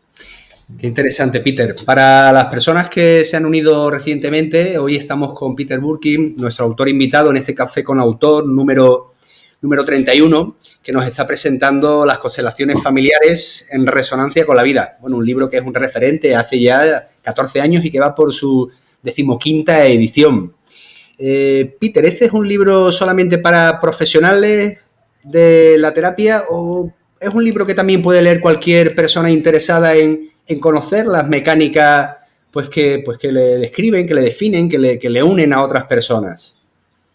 Speaker 1: Qué interesante, Peter. Para las personas que se han unido recientemente, hoy estamos con Peter Burkin, nuestro autor invitado en este Café con Autor número 31, que nos está presentando las constelaciones familiares en resonancia con la vida. Bueno, un libro que es un referente hace ya 14 años y que va por su 15ª edición. Peter, ¿este es un libro solamente para profesionales de la terapia o es un libro que también puede leer cualquier persona interesada en conocer las mecánicas pues que le describen, que le definen, que le unen a otras personas.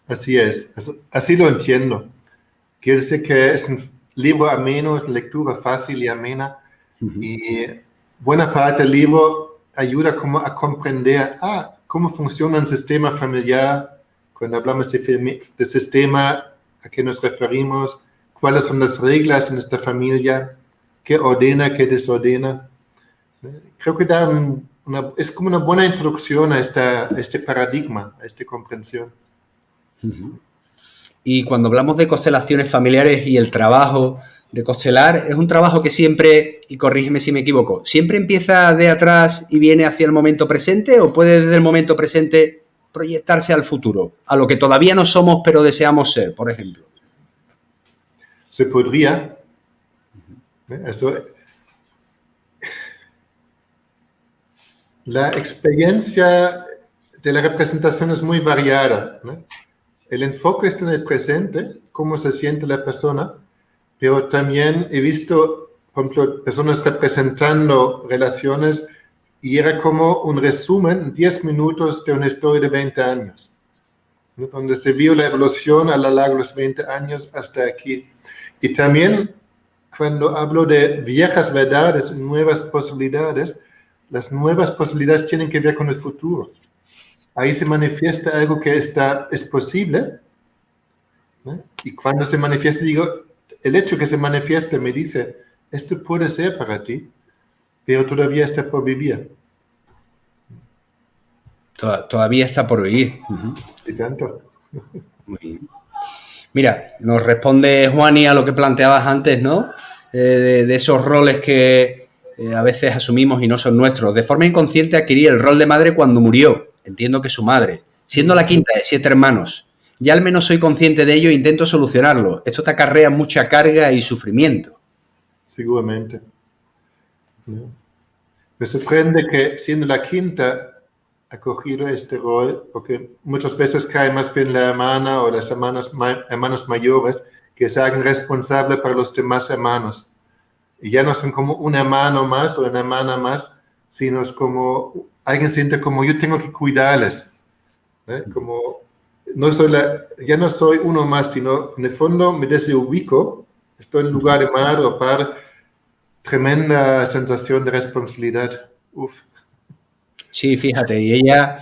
Speaker 2: Así es, así lo entiendo. Quiere decir que es un libro ameno, es lectura fácil y amena. Y buena parte del libro ayuda como a comprender cómo funciona un sistema familiar. Cuando hablamos de sistema, ¿a qué nos referimos? ¿Cuáles son las reglas en esta familia? ¿Qué ordena, qué desordena? Creo que es como una buena introducción a este paradigma, a esta comprensión.
Speaker 1: Y cuando hablamos de constelaciones familiares y el trabajo de constelar, es un trabajo que siempre, y corrígeme si me equivoco, ¿siempre empieza de atrás y viene hacia el momento presente o puede desde el momento presente proyectarse al futuro, a lo que todavía no somos pero deseamos ser, por ejemplo?
Speaker 2: Se podría. La experiencia de la representación es muy variada, ¿no? El enfoque está en el presente, cómo se siente la persona, pero también he visto, por ejemplo, personas representando relaciones y era como un resumen, 10 minutos de una historia de 20 años, ¿no? Donde se vio la evolución a lo largo de los 20 años hasta aquí. Y también cuando hablo de viejas verdades, nuevas posibilidades, las nuevas posibilidades tienen que ver con el futuro. Ahí se manifiesta algo que es posible, ¿no? Y cuando se manifiesta, digo, el hecho que se manifieste me dice, esto puede ser para ti, pero todavía está por vivir.
Speaker 1: Todavía está por vivir.
Speaker 2: ¿Y tanto?
Speaker 1: Muy bien. Mira, nos responde Juani a lo que planteabas antes, ¿no? De esos roles que a veces asumimos y no son nuestros. De forma inconsciente adquirí el rol de madre cuando murió. Entiendo que su madre, siendo la quinta de 7 hermanos. Ya al menos soy consciente de ello e intento solucionarlo. Esto te acarrea mucha carga y sufrimiento.
Speaker 2: Seguramente. Me sorprende que siendo la quinta ha cogido este rol, porque muchas veces cae más bien la hermana o las hermanos mayores que se hagan responsables para los demás hermanos. Y ya no son como un hermano más o una hermana más, sino es como alguien siente como yo tengo que cuidarles, ¿eh? Como ya no soy uno más, sino en el fondo me desubico, estoy en lugar de madre o padre, tremenda sensación de responsabilidad. Uf.
Speaker 1: Sí, fíjate, y ella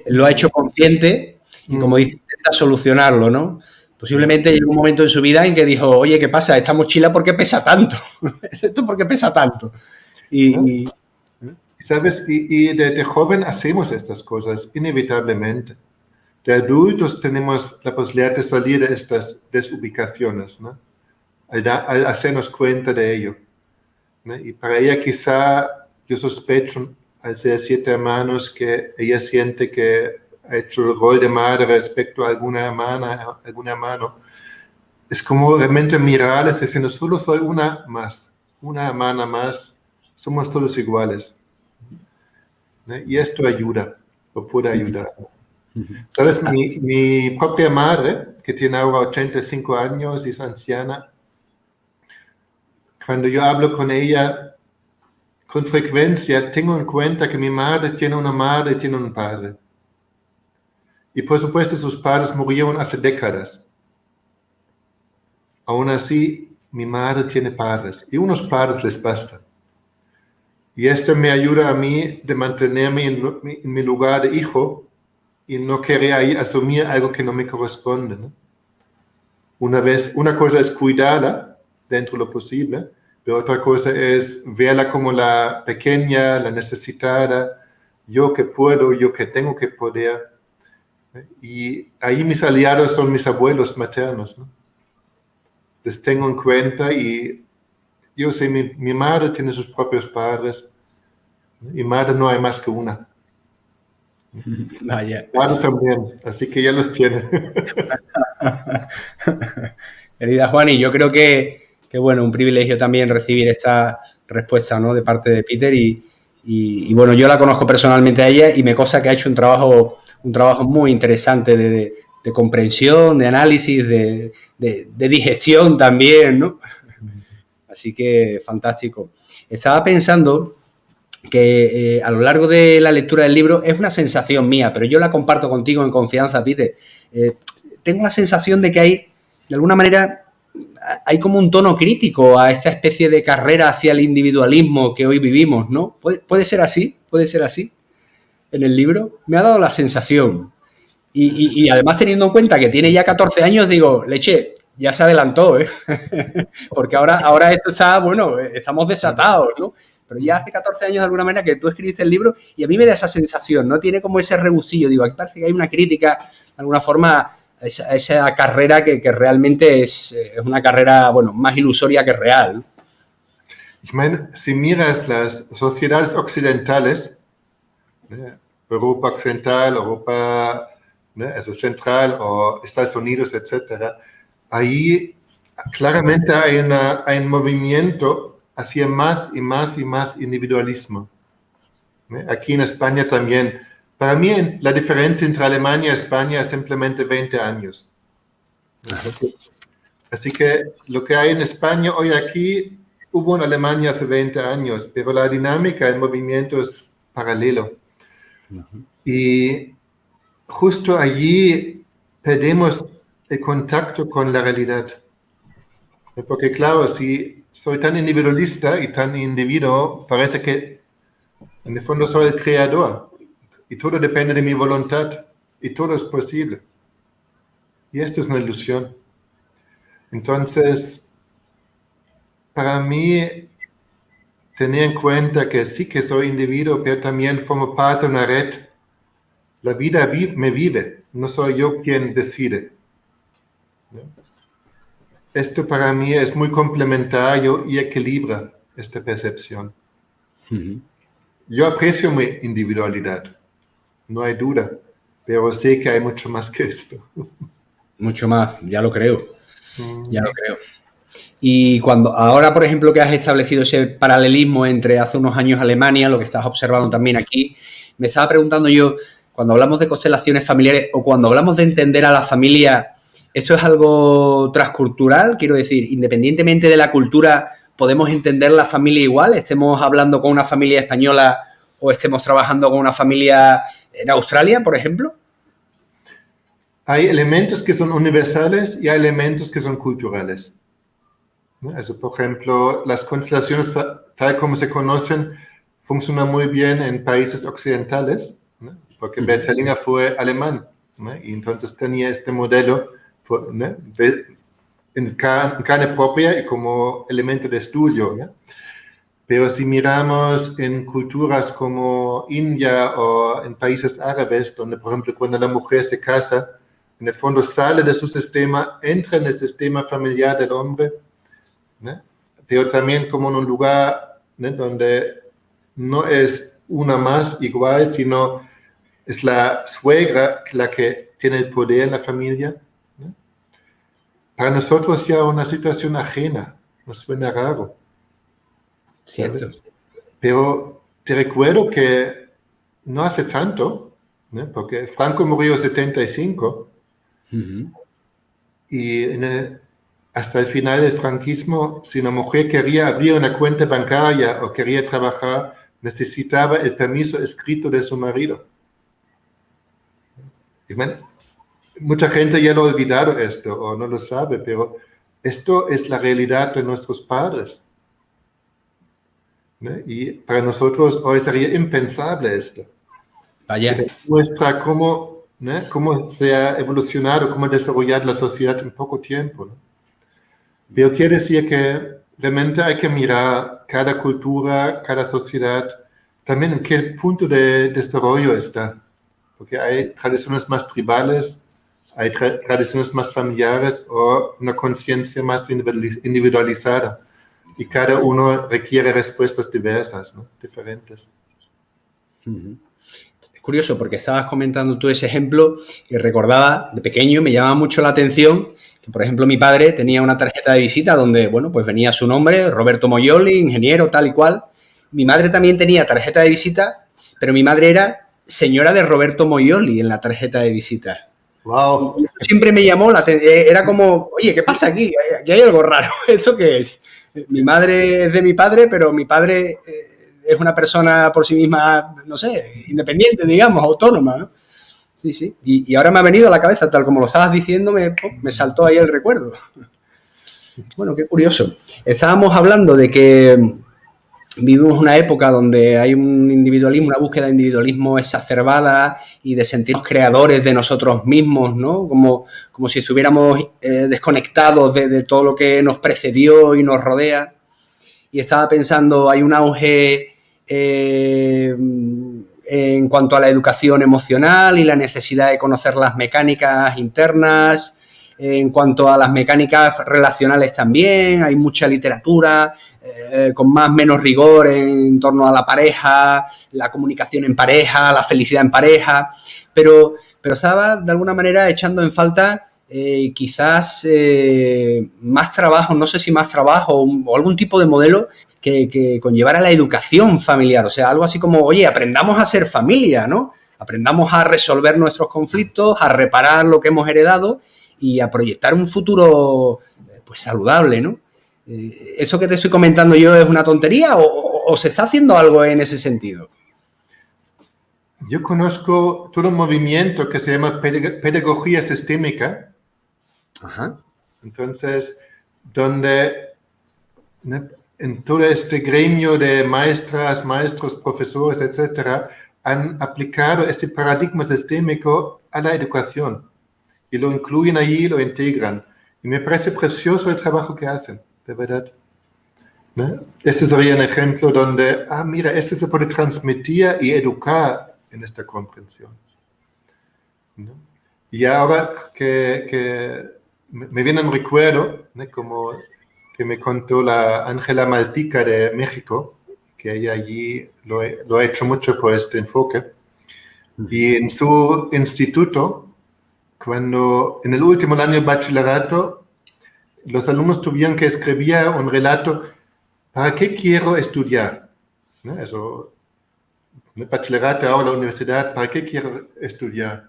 Speaker 1: lo ha hecho consciente y, como dice, intenta solucionarlo, ¿no? Posiblemente llegó un momento en su vida en que dijo, oye, ¿qué pasa? Esta mochila, ¿por qué pesa tanto? ¿Esto por qué pesa tanto? Y
Speaker 2: ¿sabes? Y de joven hacemos estas cosas, inevitablemente. De adultos tenemos la posibilidad de salir de estas desubicaciones, ¿no? Al hacernos cuenta de ello, ¿no? Y para ella quizá, yo sospecho, al ser 7 hermanos, que ella siente que ha hecho el rol de madre respecto a alguna hermana, algún hermano. Es como realmente mirarles diciendo, solo soy una más, una hermana más, somos todos iguales, ¿no? Y esto ayuda, o puede ayudar. ¿Sabes? Mi propia madre, que tiene ahora 85 años y es anciana, cuando yo hablo con ella, con frecuencia tengo en cuenta que mi madre tiene una madre y tiene un padre. Y por supuesto sus padres murieron hace décadas. Aún así, mi madre tiene padres y unos padres les basta. Y esto me ayuda a mí de mantenerme en mi lugar de hijo y no querer ahí asumir algo que no me corresponde, ¿no? Una cosa es cuidarla dentro de lo posible, pero otra cosa es verla como la pequeña, la necesitada, yo que puedo, yo que tengo que poder. Y ahí mis aliados son mis abuelos maternos, ¿no? Les tengo en cuenta y yo sé, mi madre tiene sus propios padres y madre no hay más que una.
Speaker 1: Vaya.
Speaker 2: Padre también, así que ya los tiene.
Speaker 1: Querida Juani, yo creo que bueno, un privilegio también recibir esta respuesta, ¿no?, de parte de Peter y bueno, yo la conozco personalmente a ella y me consta que ha hecho un trabajo muy interesante de comprensión, de análisis, de digestión también, ¿no? Así que fantástico. Estaba pensando que a lo largo de la lectura del libro es una sensación mía, pero yo la comparto contigo en confianza, Peter. Tengo la sensación de que hay, de alguna manera, hay como un tono crítico a esta especie de carrera hacia el individualismo que hoy vivimos, ¿no? ¿Puede ser así? ¿Puede ser así en el libro? Me ha dado la sensación. Y además, teniendo en cuenta que tiene ya 14 años, digo, leche, ya se adelantó, ¿eh? Porque ahora esto está, bueno, estamos desatados, ¿no? Pero ya hace 14 años, de alguna manera, que tú escribiste el libro y a mí me da esa sensación, ¿no? Tiene como ese rebuscillo, digo, aquí parece que hay una crítica, de alguna forma, a esa carrera que realmente es una carrera, bueno, más ilusoria que real, ¿no?
Speaker 2: Ich meine, si miras las sociedades occidentales, Europa Occidental, Europa Central o Estados Unidos, etcétera, ahí claramente hay un movimiento hacia más y más y más individualismo. Aquí en España también. Para mí la diferencia entre Alemania y España es simplemente 20 años. Así que lo que hay en España hoy aquí, hubo en Alemania hace 20 años, pero la dinámica, el movimiento es paralelo. Y justo allí perdemos el contacto con la realidad. Porque claro, si soy tan individualista y tan individuo, parece que en el fondo soy el creador y todo depende de mi voluntad y todo es posible. Y esto es una ilusión. Entonces, para mí, tener en cuenta que sí que soy individuo, pero también formo parte de una red. La vida me vive, no soy yo quien decide. Esto para mí es muy complementario y equilibra esta percepción. Yo aprecio mi individualidad, no hay duda, pero sé que hay mucho más que esto.
Speaker 1: Mucho más, ya lo creo. Ya lo creo. Y ahora, por ejemplo, que has establecido ese paralelismo entre hace unos años Alemania, lo que estás observando también aquí, me estaba preguntando yo, cuando hablamos de constelaciones familiares o cuando hablamos de entender a la familia, ¿eso es algo transcultural? Quiero decir, independientemente de la cultura, ¿podemos entender la familia igual? ¿Estemos hablando con una familia española o estemos trabajando con una familia en Australia, por ejemplo?
Speaker 2: Hay elementos que son universales y hay elementos que son culturales. Also, por ejemplo, las constelaciones tal como se conocen funcionan muy bien en países occidentales, ¿no? Porque Bert Hellinger fue alemán, ¿no? Y entonces tenía este modelo, ¿no? en carne propia y como elemento de estudio, ¿no? Pero si miramos en culturas como India o en países árabes, donde por ejemplo cuando la mujer se casa, en el fondo sale de su sistema, entra en el sistema familiar del hombre, ¿no? Pero también como en un lugar, ¿no? Donde no es una más igual, sino es la suegra la que tiene el poder en la familia, ¿no? Para nosotros ya una situación ajena, nos suena raro.
Speaker 1: Cierto.
Speaker 2: ¿Sabes? Pero te recuerdo que no hace tanto, ¿no? Porque Franco murió en 75, y hasta el final del franquismo, si una mujer quería abrir una cuenta bancaria o quería trabajar, necesitaba el permiso escrito de su marido. Y bueno, mucha gente ya lo ha olvidado esto o no lo sabe, pero esto es la realidad de nuestros padres, ¿no? Y para nosotros hoy sería impensable esto.
Speaker 1: Vaya.
Speaker 2: Muestra cómo, ¿no? Cómo se ha evolucionado, cómo ha desarrollado la sociedad en poco tiempo, ¿no? Pero quiere decir que realmente hay que mirar cada cultura, cada sociedad, también en qué punto de desarrollo está. Porque hay tradiciones más tribales, hay tradiciones más familiares o una conciencia más individualizada. Y cada uno requiere respuestas diversas, ¿no? Diferentes.
Speaker 1: Es curioso porque estabas comentando tú ese ejemplo y recordaba, de pequeño me llamaba mucho la atención que, por ejemplo, mi padre tenía una tarjeta de visita donde, bueno, pues venía su nombre, Roberto Moyoli, ingeniero, tal y cual. Mi madre también tenía tarjeta de visita, pero mi madre era señora de Roberto Moyoli en la tarjeta de visita.
Speaker 2: Wow.
Speaker 1: Y siempre me llamó la atención, era como, oye, ¿qué pasa aquí? Aquí hay algo raro, ¿esto qué es? Mi madre es de mi padre, pero mi padre es una persona por sí misma, no sé, independiente, digamos, autónoma, ¿no? Sí, sí. Y ahora me ha venido a la cabeza, tal como lo estabas diciendo, me saltó ahí el recuerdo. Bueno, qué curioso. Estábamos hablando de que vivimos una época donde hay un individualismo, una búsqueda de individualismo exacerbada y de sentirnos creadores de nosotros mismos, ¿no? Como si estuviéramos desconectados de todo lo que nos precedió y nos rodea. Y estaba pensando, hay un auge en cuanto a la educación emocional y la necesidad de conocer las mecánicas internas, en cuanto a las mecánicas relacionales también, hay mucha literatura con más o menos rigor en torno a la pareja, la comunicación en pareja, la felicidad en pareja, pero estaba de alguna manera echando en falta quizás más trabajo, no sé si más trabajo o algún tipo de modelo que conllevara la educación familiar, o sea, algo así como, oye, aprendamos a ser familia, ¿no? Aprendamos a resolver nuestros conflictos, a reparar lo que hemos heredado y a proyectar un futuro pues saludable, ¿no? ¿Eso que te estoy comentando yo es una tontería o se está haciendo algo en ese sentido?
Speaker 2: Yo conozco todo un movimiento que se llama pedagogía sistémica.
Speaker 1: Ajá.
Speaker 2: Entonces, donde en todo este gremio de maestras, maestros, profesores, etcétera, han aplicado este paradigma sistémico a la educación y lo incluyen allí, lo integran. Y me parece precioso el trabajo que hacen, de verdad. ¿No? Este sería un ejemplo donde, mira, esto se puede transmitir y educar en esta comprensión. ¿No? Y ahora que me viene un recuerdo, ¿no? Como que me contó la Ángela Malpica de México, que ella allí lo ha hecho mucho por este enfoque. Y en su instituto, cuando en el último año de bachillerato, los alumnos tuvieron que escribir un relato, ¿para qué quiero estudiar? ¿No? Eso, el bachillerato, ahora la universidad, ¿para qué quiero estudiar?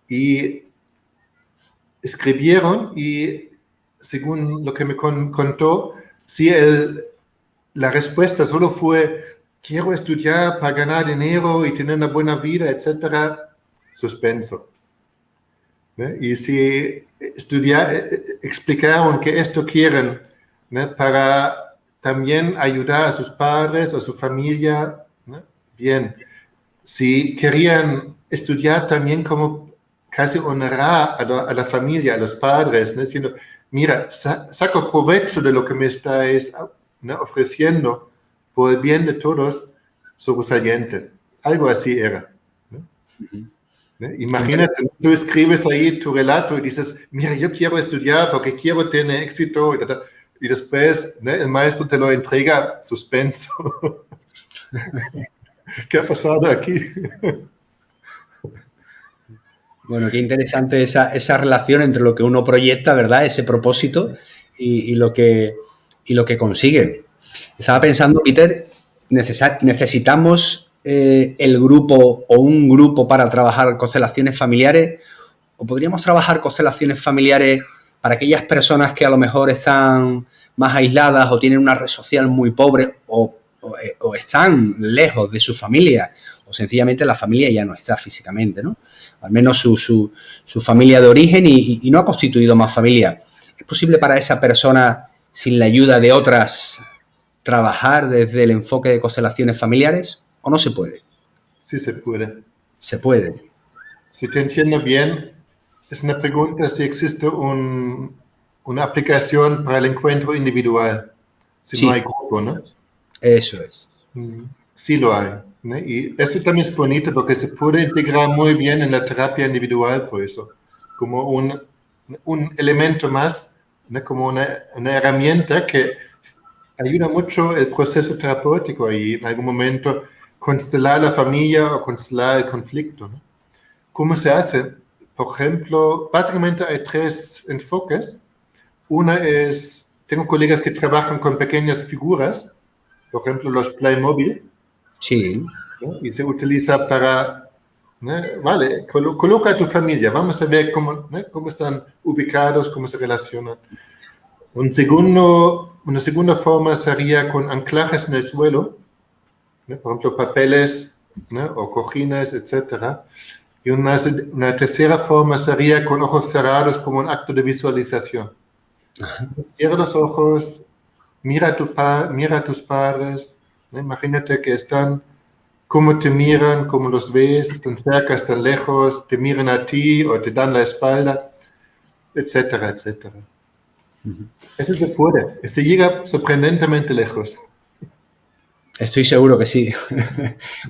Speaker 2: Y escribieron y según lo que me contó, sí, la respuesta solo fue, quiero estudiar para ganar dinero y tener una buena vida, etcétera, suspenso. ¿No? Y si explicaron que esto quieren, ¿no? Para también ayudar a sus padres, a su familia, ¿no? Bien. Si querían estudiar también como casi honrar a la familia, a los padres, ¿no? Diciendo, mira, saco provecho de lo que me estáis, ¿no? ofreciendo por el bien de todos, sobresaliente. Algo así era. ¿No? ¿No? Imagínate, tú escribes ahí tu relato y dices, mira, yo quiero estudiar porque quiero tener éxito, y después, ¿no? El maestro te lo entrega, suspenso. ¿Qué ha pasado aquí?
Speaker 1: Bueno, qué interesante esa relación entre lo que uno proyecta, ¿verdad? Ese propósito y lo que consigue. Estaba pensando, Peter, necesitamos el grupo o un grupo para trabajar constelaciones familiares, o podríamos trabajar constelaciones familiares para aquellas personas que a lo mejor están más aisladas o tienen una red social muy pobre o están lejos de su familia, o sencillamente la familia ya no está físicamente, ¿no? Al menos su familia de origen y no ha constituido más familia. ¿Es posible para esa persona, sin la ayuda de otras, trabajar desde el enfoque de constelaciones familiares o no se puede?
Speaker 2: Sí se puede.
Speaker 1: Se puede.
Speaker 2: Si te entiendo bien, es una pregunta si existe una aplicación para el encuentro individual, si no hay grupo, ¿no?
Speaker 1: Eso es.
Speaker 2: Sí lo hay, ¿no? Y eso también es bonito porque se puede integrar muy bien en la terapia individual, por eso, como un elemento más, ¿no? Como una herramienta que ayuda mucho el proceso terapéutico y en algún momento constelar la familia o constelar el conflicto, ¿no? ¿Cómo se hace? Por ejemplo, básicamente hay tres enfoques. Una es, tengo colegas que trabajan con pequeñas figuras, por ejemplo, los Playmobil.
Speaker 1: Sí.
Speaker 2: ¿No? Y se utiliza para, ¿no? Vale, coloca a tu familia, vamos a ver cómo, ¿no? Cómo están ubicados, cómo se relacionan. Un segundo Una segunda forma sería con anclajes en el suelo, ¿no? Por ejemplo, papeles, ¿no? O cojines, etc. Y una tercera forma sería con ojos cerrados como un acto de visualización. Cierra los ojos, mira a tus padres, ¿no? Imagínate que están, cómo te miran, cómo los ves, están cerca, están lejos, te miran a ti o te dan la espalda, etcétera, etcétera. Eso se puede, se llega sorprendentemente lejos.
Speaker 1: Estoy seguro que sí.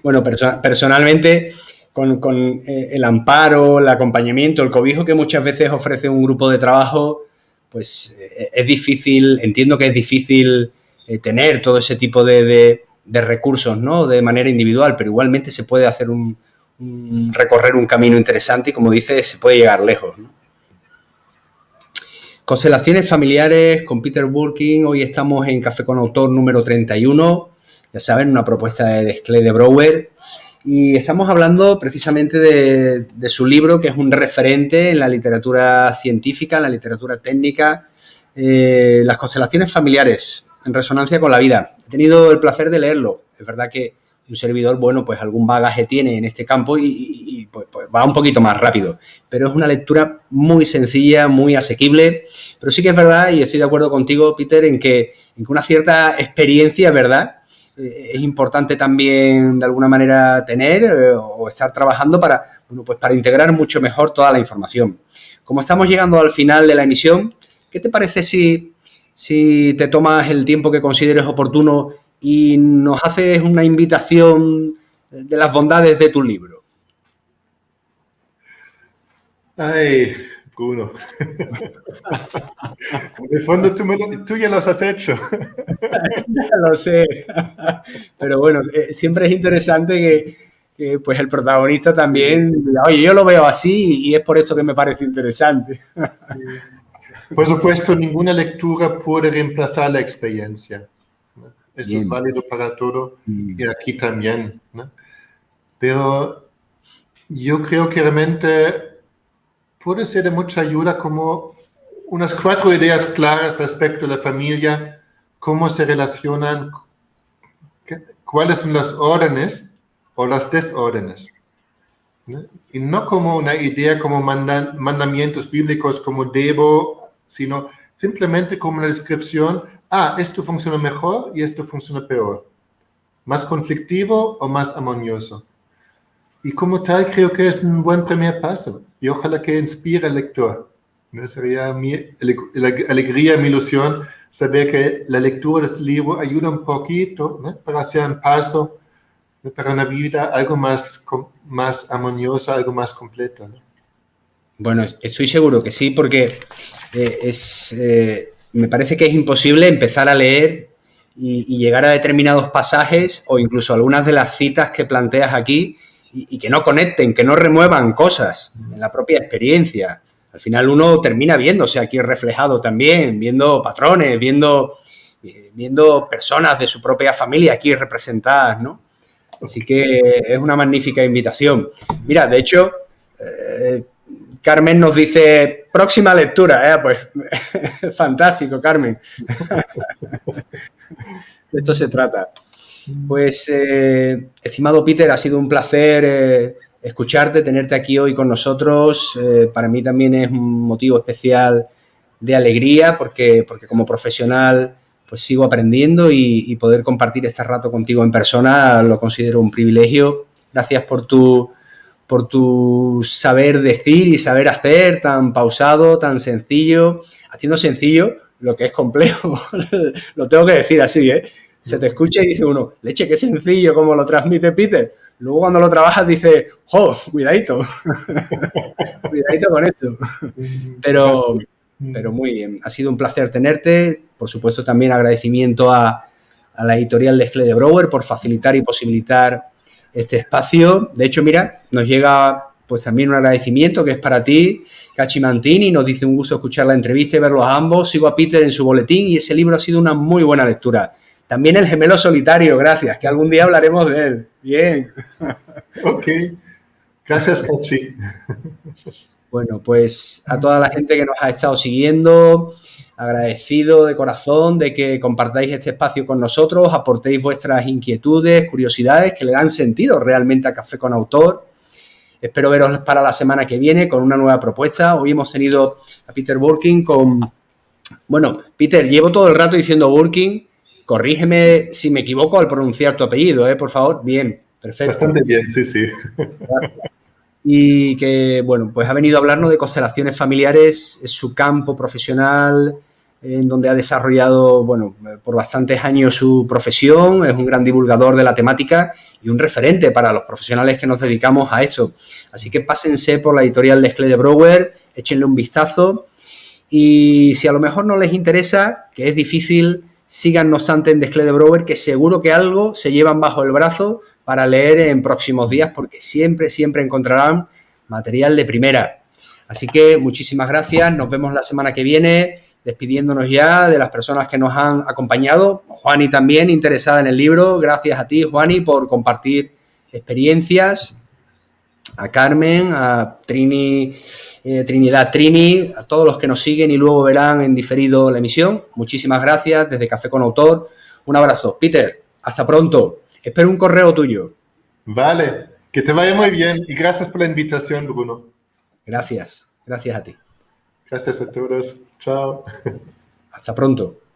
Speaker 1: Bueno, personalmente, con el amparo, el acompañamiento, el cobijo que muchas veces ofrece un grupo de trabajo, pues es difícil, entiendo que es difícil tener todo ese tipo de recursos, ¿no? De manera individual, pero igualmente se puede hacer recorrer un camino interesante y, como dices, se puede llegar lejos, ¿no? Constelaciones familiares con Peter Burking. Hoy estamos en Café con Autor número 31. Ya saben, una propuesta de Schley de Brouwer. Y estamos hablando precisamente de su libro, que es un referente en la literatura científica, en la literatura técnica, Las constelaciones familiares, en resonancia con la vida. He tenido el placer de leerlo. Es verdad que un servidor, bueno, pues algún bagaje tiene en este campo y pues va un poquito más rápido. Pero es una lectura muy sencilla, muy asequible. Pero sí que es verdad, y estoy de acuerdo contigo, Peter, en que una cierta experiencia, ¿verdad?, es importante también de alguna manera tener o estar trabajando para integrar mucho mejor toda la información. Como estamos llegando al final de la emisión, ¿qué te parece si te tomas el tiempo que consideres oportuno y nos haces una invitación de las bondades de tu libro?
Speaker 2: Ay, Bruno. En el fondo tú ya los has hecho.
Speaker 1: Ya lo sé. Pero bueno, siempre es interesante que pues el protagonista también diga, oye, yo lo veo así y es por eso que me parece interesante.
Speaker 2: Por supuesto, ninguna lectura puede reemplazar la experiencia, ¿no? Eso
Speaker 1: Bien.
Speaker 2: es válido para todo y aquí también, ¿no? Pero yo creo que realmente puede ser de mucha ayuda como unas 4 ideas claras respecto a la familia, cómo se relacionan, cuáles son las órdenes o las desórdenes, ¿no? Y no como una idea como mandamientos bíblicos como debo, sino simplemente como una descripción, esto funciona mejor y esto funciona peor, más conflictivo o más armonioso. Y como tal creo que es un buen primer paso y ojalá que inspire al lector. ¿No? Sería mi alegría, mi ilusión saber que la lectura de este libro ayuda un poquito, ¿no?, para hacer un paso, ¿no?, para una vida algo más armoniosa, algo más completa, ¿no?
Speaker 1: Bueno, estoy seguro que sí, porque me parece que es imposible empezar a leer y llegar a determinados pasajes o incluso algunas de las citas que planteas aquí y que no conecten, que no remuevan cosas en la propia experiencia. Al final uno termina viéndose aquí reflejado también, viendo patrones, viendo personas de su propia familia aquí representadas, ¿no? Así que es una magnífica invitación. Mira, de hecho, Carmen nos dice, próxima lectura. Pues fantástico, Carmen. De esto se trata. Pues, estimado Peter, ha sido un placer escucharte, tenerte aquí hoy con nosotros. Para mí también es un motivo especial de alegría porque como profesional pues sigo aprendiendo y poder compartir este rato contigo en persona lo considero un privilegio. Gracias por tu saber decir y saber hacer, tan pausado, tan sencillo, haciendo sencillo lo que es complejo. Lo tengo que decir así, ¿eh? Se te escucha y dice uno, leche, qué sencillo como lo transmite Peter. Luego cuando lo trabajas dices, cuidadito. Cuidadito con esto. Pero muy bien, ha sido un placer tenerte. Por supuesto, también agradecimiento a la editorial de Schley de Brouwer por facilitar y posibilitar este espacio. De hecho, mira, nos llega pues también un agradecimiento que es para ti, Cachi Mantini, nos dice un gusto escuchar la entrevista y verlos a ambos. Sigo a Peter en su boletín y ese libro ha sido una muy buena lectura. También El gemelo solitario, gracias, que algún día hablaremos de él. Bien.
Speaker 2: Ok, gracias, Cachi.
Speaker 1: Bueno, pues a toda la gente que nos ha estado siguiendo, agradecido de corazón de que compartáis este espacio con nosotros, aportéis vuestras inquietudes, curiosidades que le dan sentido realmente a Café con Autor. Espero veros para la semana que viene con una nueva propuesta. Hoy hemos tenido a Peter Burking con... Bueno, Peter, llevo todo el rato diciendo Burking. Corrígeme si me equivoco al pronunciar tu apellido, por favor. Bien, perfecto.
Speaker 2: Bastante bien, sí, sí.
Speaker 1: Y que, bueno, pues ha venido a hablarnos de constelaciones familiares, es su campo profesional, en donde ha desarrollado, bueno, por bastantes años su profesión, es un gran divulgador de la temática y un referente para los profesionales que nos dedicamos a eso. Así que pásense por la editorial de Schley de Brouwer, échenle un vistazo y si a lo mejor no les interesa, que es difícil, sigan no obstante en Schley de Brouwer, que seguro que algo se llevan bajo el brazo para leer en próximos días, porque siempre, siempre encontrarán material de primera. Así que muchísimas gracias, nos vemos la semana que viene, despidiéndonos ya de las personas que nos han acompañado. Juani también, interesada en el libro. Gracias a ti, Juani, por compartir experiencias. A Carmen, a Trinidad Trini, a todos los que nos siguen y luego verán en diferido la emisión. Muchísimas gracias desde Café con Autor. Un abrazo. Peter, hasta pronto. Espero un correo tuyo.
Speaker 2: Vale, que te vaya muy bien y gracias por la invitación, Bruno.
Speaker 1: Gracias a ti.
Speaker 2: Gracias a todos. Chao.
Speaker 1: Hasta pronto.